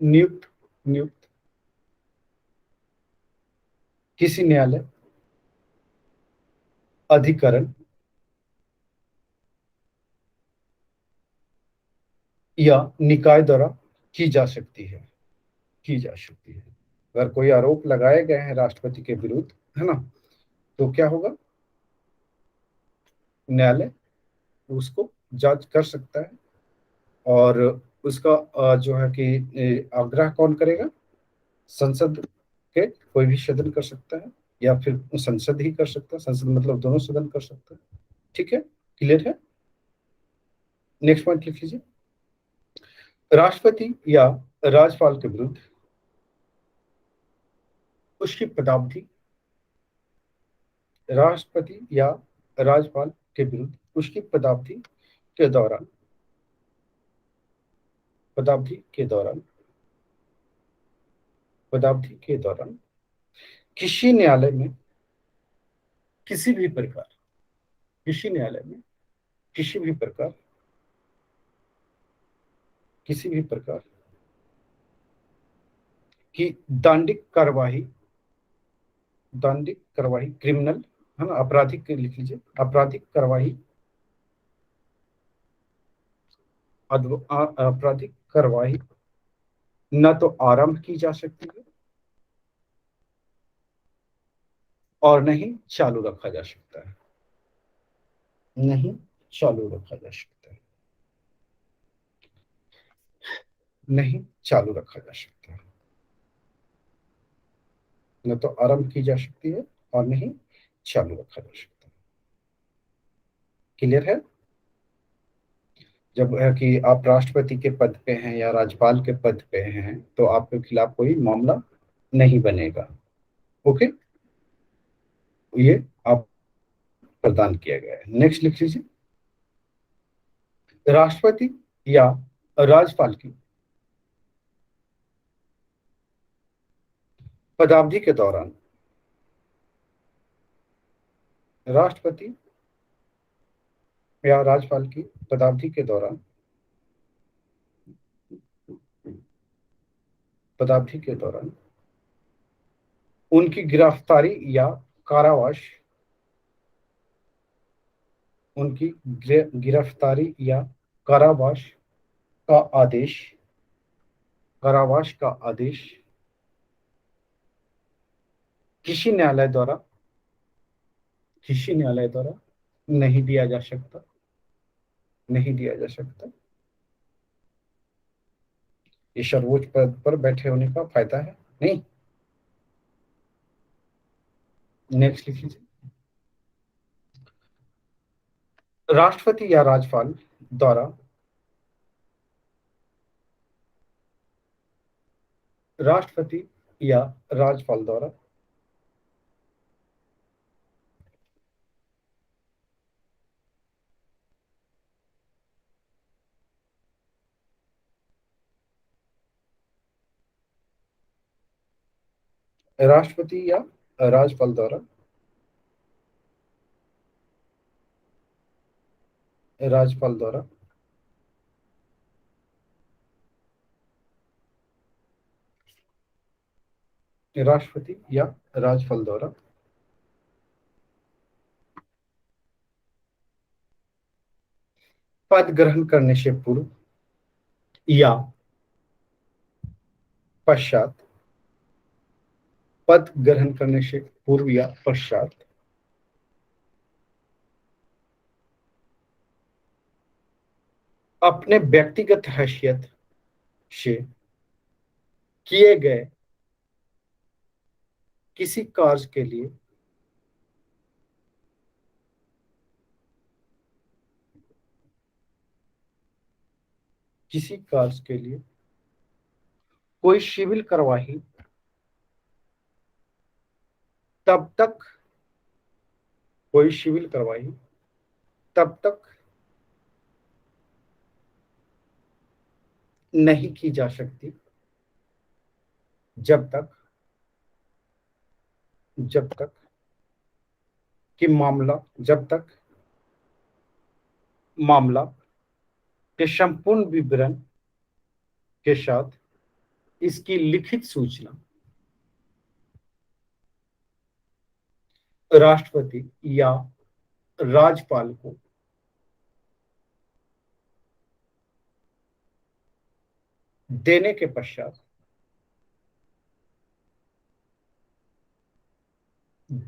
[SPEAKER 1] नियुक्त किसी न्यायालय, अधिकरण या निकाय द्वारा की जा सकती है। अगर कोई आरोप लगाए गए हैं राष्ट्रपति के विरुद्ध, है ना, तो क्या होगा? न्यायालय उसको जांच कर सकता है। और उसका जो है कि आग्रह कौन करेगा? संसद के कोई भी सदन कर सकता है, या फिर संसद ही कर सकता है। संसद मतलब दोनों सदन कर सकता है। ठीक है, क्लियर है? नेक्स्ट पॉइंट लिख लीजिए। राष्ट्रपति या राज्यपाल के विरुद्ध उसकी पदावधि, राष्ट्रपति या राज्यपाल के विरुद्ध उसकी पदावधि के दौरान, पदावधि के दौरान किसी न्यायालय में किसी भी प्रकार, किसी न्यायालय में किसी भी प्रकार की दंडिक कार्यवाही, क्रिमिनल है ना, आपराधिक लिख लीजिए, आपराधिक कार्यवाही न तो आरंभ की जा सकती है और नहीं चालू रखा जा सकता है, नहीं चालू रखा जा सकता है, नहीं चालू रखा जा सकता है, न तो आरंभ की जा सकती है और नहीं चालू रखा जा सकता है। क्लियर है? जब है कि आप राष्ट्रपति के पद पे हैं या राज्यपाल के पद पे हैं तो आपके खिलाफ कोई मामला नहीं बनेगा। ओके, ये आप प्रदान किया गया है। नेक्स्ट लिख लीजिए। राष्ट्रपति या राज्यपाल की पदावधि के दौरान, राष्ट्रपति या राज्यपाल की पदावधि के दौरान, उनकी गिरफ्तारी या कारावास, उनकी गिरफ्तारी या कारावास का आदेश किसी न्यायालय द्वारा नहीं दिया जा सकता, ये सर्वोच्च पद पर बैठे होने का फायदा है नहीं। नेक्स्ट लिख लीजिए। राष्ट्रपति या राज्यपाल द्वारा राष्ट्रपति या राज्यपाल द्वारा पद ग्रहण करने से पूर्व या पश्चात, पद ग्रहण करने से पूर्व या पश्चात अपने व्यक्तिगत हैसियत से किए गए किसी कार्य के लिए कोई सिविल कार्यवाही तब तक नहीं की जा सकती जब तक मामला के संपूर्ण विवरण के साथ इसकी लिखित सूचना राष्ट्रपति या राज्यपाल को देने के पश्चात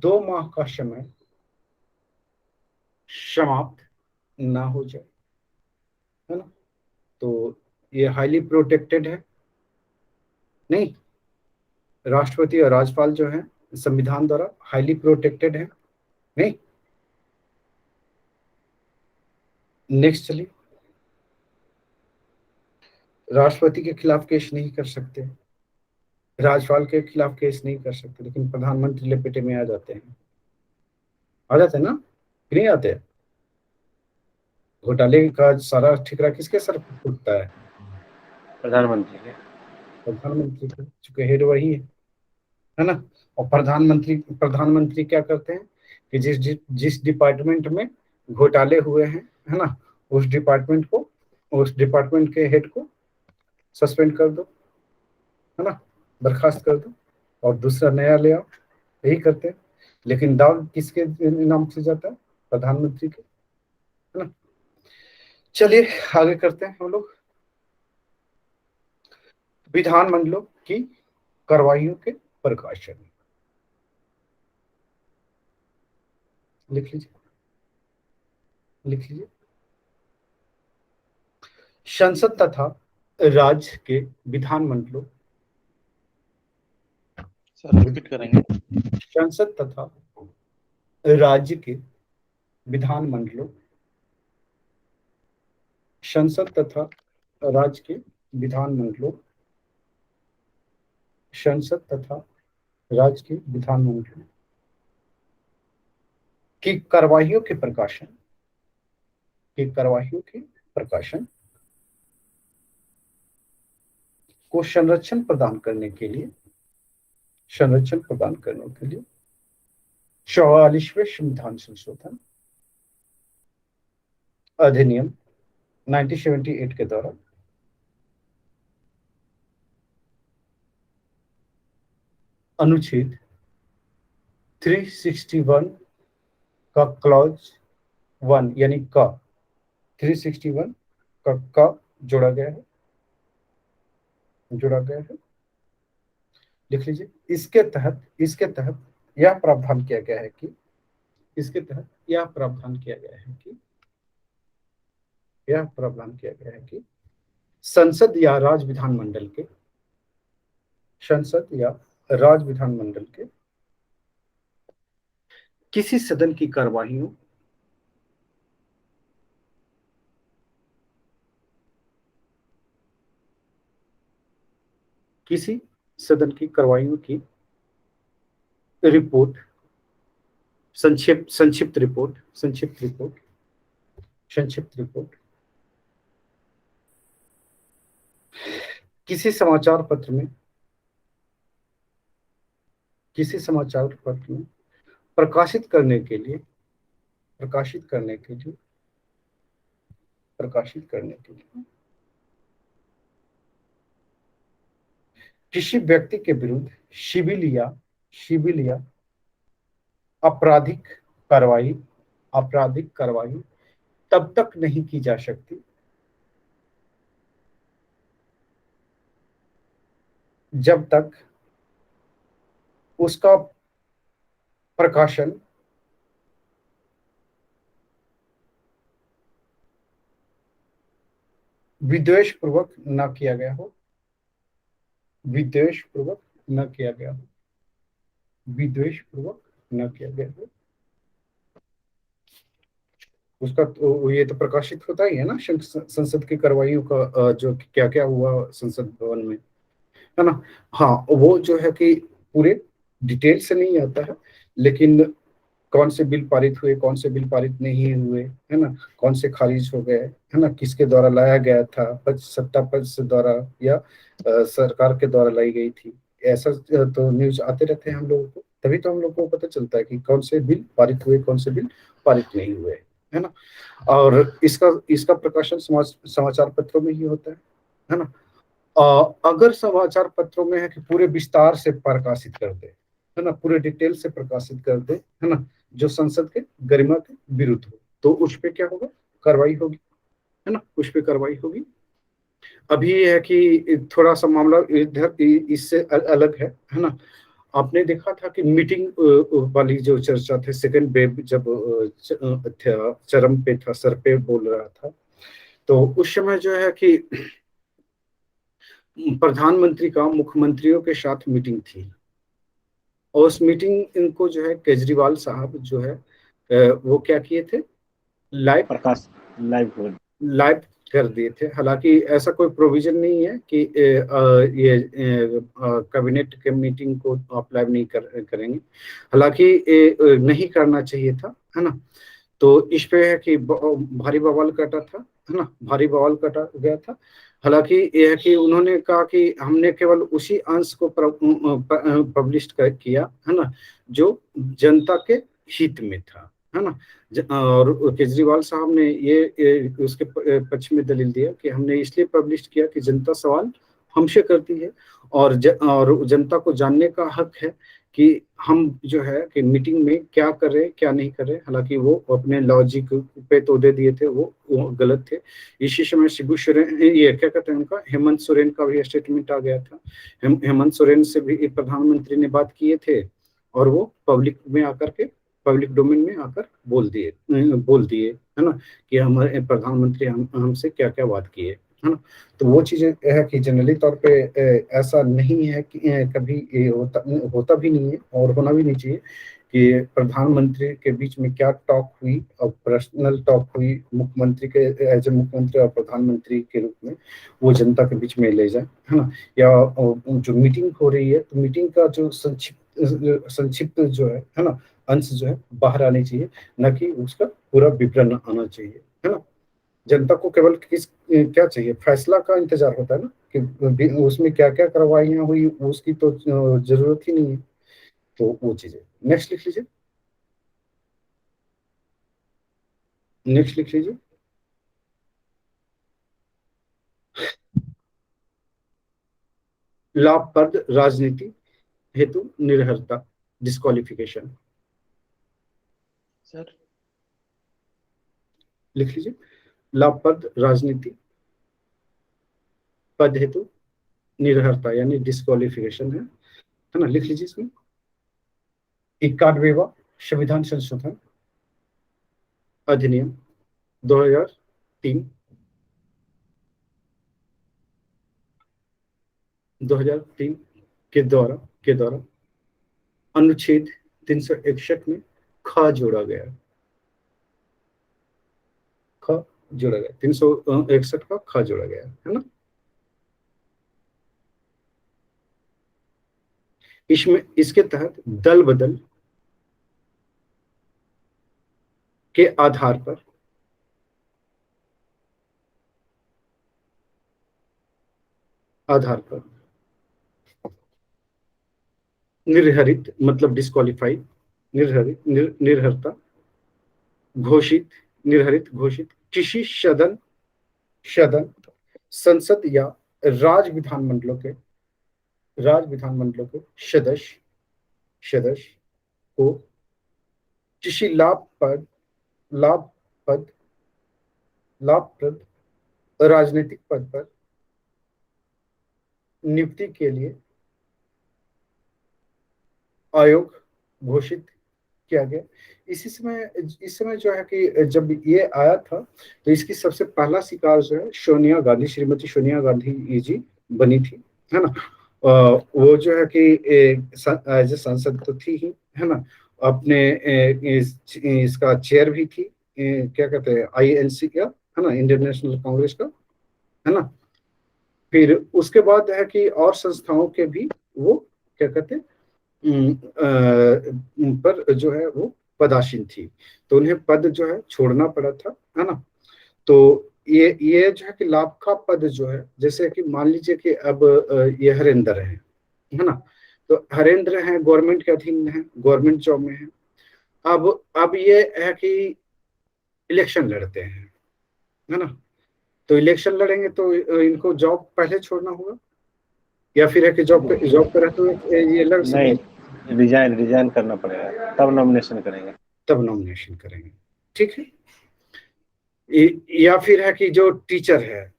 [SPEAKER 1] 2 माह का समय समाप्त ना हो जाए, है ना। तो ये हाईली प्रोटेक्टेड है नहीं, राष्ट्रपति और राज्यपाल जो है संविधान द्वारा हाईली प्रोटेक्टेड है नहीं। नेक्स्ट चलिए। राष्ट्रपति के खिलाफ केस नहीं कर सकते, राज्यपाल के खिलाफ केस नहीं कर सकते, लेकिन प्रधानमंत्री लपेटे में आ जाते हैं, आ जाते हैं ना, कि नहीं आते? घोटाले का सारा ठिकरा किसके सर पर फूटता है?
[SPEAKER 6] प्रधानमंत्री के।
[SPEAKER 1] प्रधानमंत्री के, चूंकि हेड वही है ना। और प्रधानमंत्री क्या करते हैं कि जिस डिपार्टमेंट में घोटाले हुए हैं, है ना, उस डिपार्टमेंट के हेड को सस्पेंड कर दो, है ना, बर्खास्त कर दो और दूसरा नया ले आओ, यही करते हैं। लेकिन दाग किसके नाम से जाता है? प्रधानमंत्री के, है ना। चलिए आगे करते हैं हम लोग। विधानमंडलों की कार्रवाइयों के प्रकाशन, लिख लीजिए। संसद तथा राज्य के विधानमंडलों,
[SPEAKER 2] सर रिपीट करेंगे?
[SPEAKER 1] संसद तथा राज्य के विधानमंडलों, संसद तथा राज्य के विधानमंडलों, संसद तथा राज्य के विधानमंडलों की कार्रवाइयों के प्रकाशन को संरक्षण प्रदान करने के लिए 44वें संविधान संशोधन अधिनियम 1978 के द्वारा अनुच्छेद 361 का क्लॉज 1 यानी का 361 का जोड़ा गया है। लिख लीजिए। इसके तहत यह प्रावधान किया गया है कि संसद या राज्य विधानमंडल के किसी सदन की कार्यवाहियों की रिपोर्ट, संक्षिप्त रिपोर्ट किसी समाचार पत्र में प्रकाशित करने के लिए किसी व्यक्ति के विरुद्ध सिविल या आपराधिक कार्रवाई तब तक नहीं की जा सकती जब तक उसका प्रकाशन विद्वेषपूर्वक न किया गया हो। उसका तो ये तो प्रकाशित होता ही है ना संसद की कार्रवाइयों का, जो क्या क्या हुआ संसद भवन में, है ना। हाँ, वो जो है कि पूरे डिटेल से नहीं आता है, लेकिन कौन से बिल पारित हुए, कौन से बिल पारित नहीं हुए, है ना, कौन से खारिज हो गए, है ना, किसके द्वारा लाया गया था, सत्ता पक्ष द्वारा या सरकार के द्वारा लाई गई थी, ऐसा तो न्यूज आते रहते हैं हम लोगों को, तभी तो हम लोग को पता चलता है कि कौन से बिल पारित हुए, कौन से बिल पारित नहीं हुए, है ना। और इसका प्रकाशन समाचार पत्रों में ही होता है ना। अगर समाचार पत्रों में है कि पूरे विस्तार से प्रकाशित कर दे, है ना, पूरे डिटेल से प्रकाशित कर दे, है ना, जो संसद के गरिमा के विरुद्ध हो, तो उस पे क्या होगा? कार्रवाई होगी, है ना, उस पे कार्रवाई होगी। अभी ये है कि थोड़ा सा मामला इधर इससे अलग है ना। आपने देखा था कि मीटिंग वाली जो चर्चा थे, सेकेंड वेव जब चरम पे था, सर पे बोल रहा था, तो उस समय जो है कि प्रधानमंत्री का मुख्यमंत्रियों के साथ मीटिंग थी, और उस मीटिंग इनको जो है केजरीवाल साहब जो है वो क्या किए थे, लाइव कर दिए थे। हालांकि ऐसा कोई प्रोविजन नहीं है कि ये कैबिनेट के मीटिंग को अप्लाई नहीं करेंगे। हालांकि नहीं करना चाहिए था, है ना। तो इस पे है कि भारी बवाल कटा था, है ना, भारी बवाल कटा गया था। हालांकि यह है कि उन्होंने कहा कि हमने केवल उसी अंश को पब्लिश किया, है ना, जो जनता के हित में था, है ना। और केजरीवाल साहब ने ये उसके पक्ष में दलील दिया कि हमने इसलिए पब्लिश किया कि जनता सवाल हमसे करती है, और और जनता को जानने का हक है कि हम जो है कि मीटिंग में क्या कर रहे क्या नहीं कर रहे। हालांकि वो अपने लॉजिक पे तो दे दिए थे, वो गलत थे। इसी समय शिबू सोरेन, ये क्या कहते हैं उनका, हेमंत सोरेन का भी स्टेटमेंट आ गया था। हेमंत सोरेन से भी प्रधानमंत्री ने बात किए थे, और वो पब्लिक में आकर के, पब्लिक डोमेन में आकर बोल दिए, है ना, कि हमारे प्रधानमंत्री हमसे क्या क्या बात किए, है ना। तो वो चीजें है कि जनरली तौर पे ऐसा नहीं है कि कभी ये होता भी नहीं है, और होना भी नहीं चाहिए कि प्रधानमंत्री के बीच में क्या टॉक हुई, और पर्सनल टॉक हुई मुख्यमंत्री के, एज ए मुख्यमंत्री और प्रधानमंत्री के रूप में, वो जनता के बीच में ले जाए, है ना। या जो मीटिंग हो रही है, तो मीटिंग का जो संक्षिप्त जो है ना, अंश जो है बाहर आनी चाहिए, न कि उसका पूरा विवरण आना चाहिए, है ना। जनता को केवल क्या चाहिए, फैसला का इंतजार होता है ना, कि उसमें क्या क्या कार्रवाइयां हुई उसकी तो जरूरत ही नहीं है। तो वो चीजें, नेक्स्ट लिख लीजिए, नेक्स्ट लिख लीजिए। लाभप्रद राजनीति हेतु निर्भरता, डिस्क्वालिफिकेशन,
[SPEAKER 2] सर
[SPEAKER 1] लिख लीजिए। लाभप्रद राजनीति पद हेतु निर्भरता यानी डिस्क्वालिफिकेशन है ना, लिख लीजिए इसमें। 91वां संविधान संशोधन अधिनियम 2003 2003 के द्वारा अनुच्छेद 361 में ख जोड़ा गया, ख जोड़ा गया, 361 का ख जोड़ा गया, है ना। इसमें, इसके तहत दल बदल के आधार पर निर्हरित मतलब डिस्क्वालीफाइड, निर्हरता घोषित, निर्हरित घोषित किसी सदन संसद या राज्य विधानमंडलों के सदस्य को किसी लाभप्रद राजनीतिक पद पर नियुक्ति के लिए आयोग घोषित किया गया। इस समय जो है कि जब ये आया था, तो इसकी सबसे पहला शिकार जो है सोनिया गांधी, श्रीमती सोनिया गांधी जी बनी थी, है ना। वो जो है कि एज ए सांसद तो थी ही, है ना, अपने इसका चेयर भी थी, क्या कहते हैं, INC का, है ना, इंडियन नेशनल कांग्रेस का, है ना। फिर उसके बाद है कि और संस्थाओं के भी वो क्या कहते हैं पर जो है वो पदासीन थी, तो उन्हें पद जो है छोड़ना पड़ा था, है ना। तो ये जो है कि लाभ का पद जो है, जैसे कि मान लीजिए कि अब ये हरेंद्र है ना, तो हरेंद्र हैं, गवर्नमेंट के अधीन है, गवर्नमेंट जॉब में है। अब ये है कि इलेक्शन लड़ते हैं, है ना। तो इलेक्शन लड़ेंगे तो इनको जॉब पहले छोड़ना होगा, या फिर है कि जॉब पे रहते हुए ये लड़ सकते,
[SPEAKER 6] नहीं, रिजाइन करना पड़ेगा, तब नॉमिनेशन करेंगे,
[SPEAKER 1] तब नॉमिनेशन करेंगे, ठीक है। या फिर है कि जो टीचर है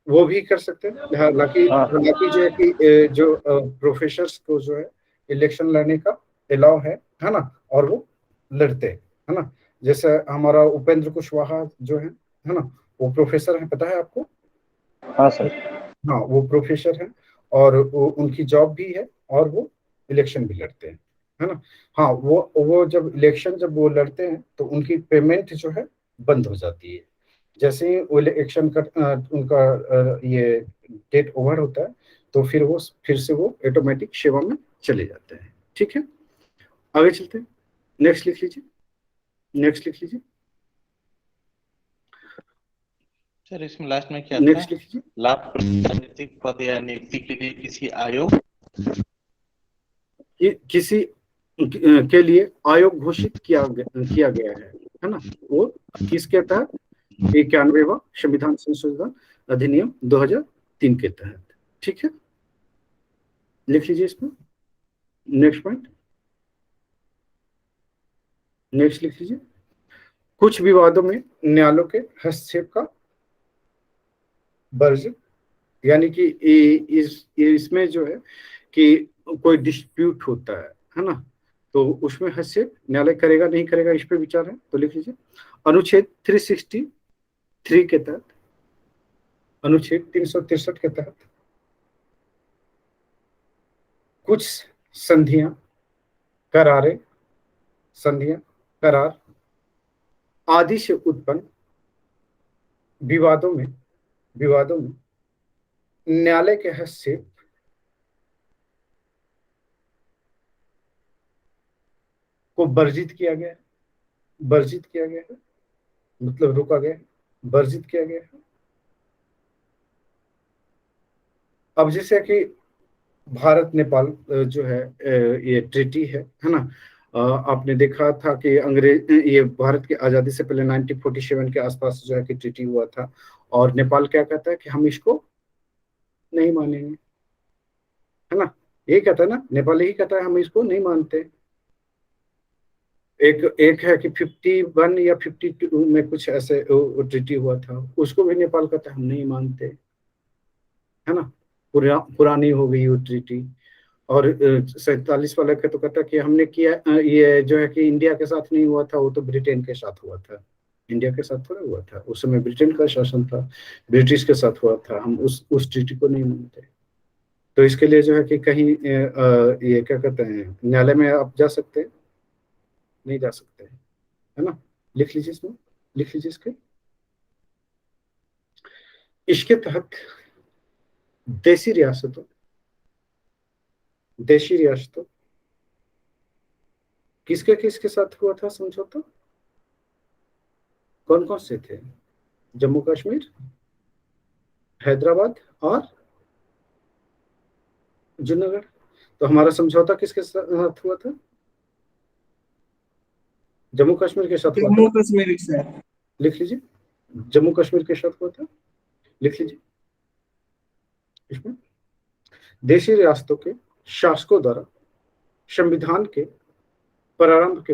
[SPEAKER 1] वो भी कर सकते हैं। हालांकि जो है कि जो प्रोफेसर्स को जो है इलेक्शन लड़ने का अलाउ है ना, और वो लड़ते है ना। जैसे हमारा उपेंद्र कुशवाहा जो है ना, वो प्रोफेसर है, पता है आपको?
[SPEAKER 6] हाँ सर।
[SPEAKER 1] हाँ, वो प्रोफेसर है, और उनकी जॉब भी है, और वो इलेक्शन भी लड़ते हैं, है ना। हाँ, वो जब वो लड़ते हैं तो उनकी पेमेंट जो है बंद हो जाती है। जैसे ही वो इलेक्शन का उनका ये डेट ओवर होता है तो फिर से वो ऑटोमेटिक सेवा में चले जाते हैं। ठीक है, आगे चलते हैं। नेक्स्ट लिख लीजिए, नेक्स्ट लिख लीजिए,
[SPEAKER 2] सर इसमें लास्ट में क्या था?
[SPEAKER 1] नेक्स्ट लिख लीजिए।
[SPEAKER 2] लाभ राजनीतिक पद या नियुक्ति के लिए किसी आयोग
[SPEAKER 1] किसी के लिए आयोग घोषित किया गया है ना। वो किसके तहत? 91वां संविधान संशोधन अधिनियम 2003 के तहत। ठीक है, लिख लीजिए इसमें। नेक्स्ट पॉइंट, नेक्स्ट लिख लीजिए। कुछ विवादों में न्यायालयों के हस्तक्षेप का वर्जित, यानी कि इसमें जो है कि कोई डिस्प्यूट होता है ना, तो उसमें हस्तक्षेप न्यायालय करेगा नहीं करेगा, इस पे विचार है। तो लिख लीजिए अनुच्छेद 363 के तहत, अनुच्छेद 363 के तहत कुछ संधियां, करार आदि से उत्पन्न विवादों में न्यायालय के हस्तक्षेप को वर्जित किया गया है, मतलब रोका गया है, वर्जित किया गया है। अब जैसे कि भारत नेपाल जो है ये ट्रीटी है ना। आपने देखा था कि ये भारत की आजादी से पहले 1947 के आसपास जो है कि ट्रीटी हुआ था, और नेपाल क्या कहता है कि हम इसको नहीं मानेंगे, है ना। ये कहता है ना, नेपाल यही कहता है हम इसको नहीं मानते। एक है कि 51 या 52 में कुछ ऐसे ट्रीटी हुआ था, उसको भी नेपाल कहता है हम नहीं मानते, है ना। पुरानी हो गई वो ट्रीटी। और 47 वाला का तो कहता कि हमने किया, ये जो है कि इंडिया के साथ नहीं हुआ था, वो तो ब्रिटेन के साथ हुआ था, इंडिया के साथ थोड़ा हुआ था। उस समय ब्रिटेन का शासन था, ब्रिटिश के साथ हुआ था, हम उस ट्रीटी को नहीं मानते। तो इसके लिए जो है कि कहीं ये क्या कहते हैं, न्यायालय में आप जा सकते हैं, नहीं जा सकते, है ना। लिख लीजिए इसमें, लिख लीजिए इसके तहत देशी रियासतों किसके किसके साथ हुआ था समझौता? कौन कौन से थे? जम्मू कश्मीर, हैदराबाद और जूनागढ़। तो हमारा समझौता किसके साथ हुआ था? जम्मू कश्मीर के साथ हुआ
[SPEAKER 3] जम्मू
[SPEAKER 1] था।
[SPEAKER 3] कश्मीर से।
[SPEAKER 1] लिख लीजिए, जम्मू कश्मीर के साथ हुआ था, लिख लीजिए इसमें। देशी रियासतों के शासकों द्वारा संविधान के प्रारंभ के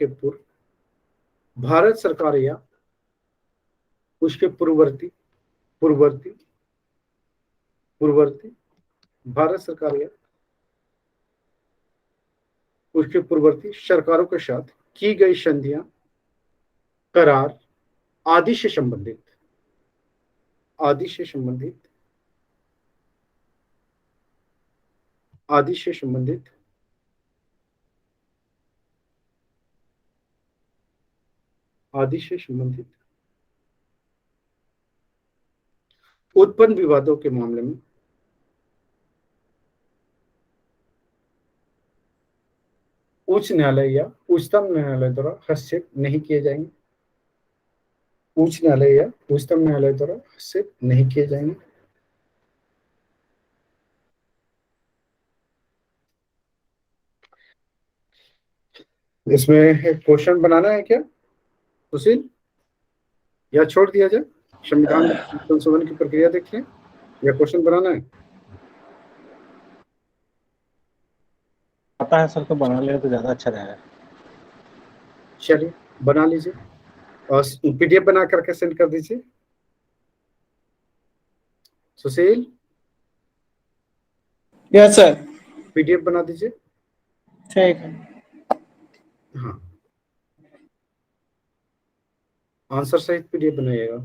[SPEAKER 1] पूर्व भारत सरकार या उसके पूर्ववर्ती भारत सरकार या उसके पूर्ववर्ती सरकारों के साथ की गई संधियां, करार आदि से संबंधित उत्पन्न विवादों के मामले में उच्च न्यायालय या उच्चतम न्यायालय द्वारा हस्तक्षेप नहीं किए जाएंगे। उच्च न्यायालय या उच्चतम न्यायालय द्वारा हस्तक्षेप नहीं किए जाएंगे। इसमें एक क्वेश्चन बनाना है क्या सुशील, या छोड़ दिया जाए? संविधान संशोधन की प्रक्रिया देख लें या क्वेश्चन बनाना है?
[SPEAKER 6] पता है सर, तो बना ले तो ज्यादा अच्छा रहेगा।
[SPEAKER 1] चलिए बना लीजिए और पीडीएफ बना करके सेंड कर दीजिए। सुशील,
[SPEAKER 3] यस सर।
[SPEAKER 1] पीडीएफ बना दीजिए।
[SPEAKER 3] ठीक है।
[SPEAKER 1] हाँ, आंसर सहित पीडीएफ बनाइएगा।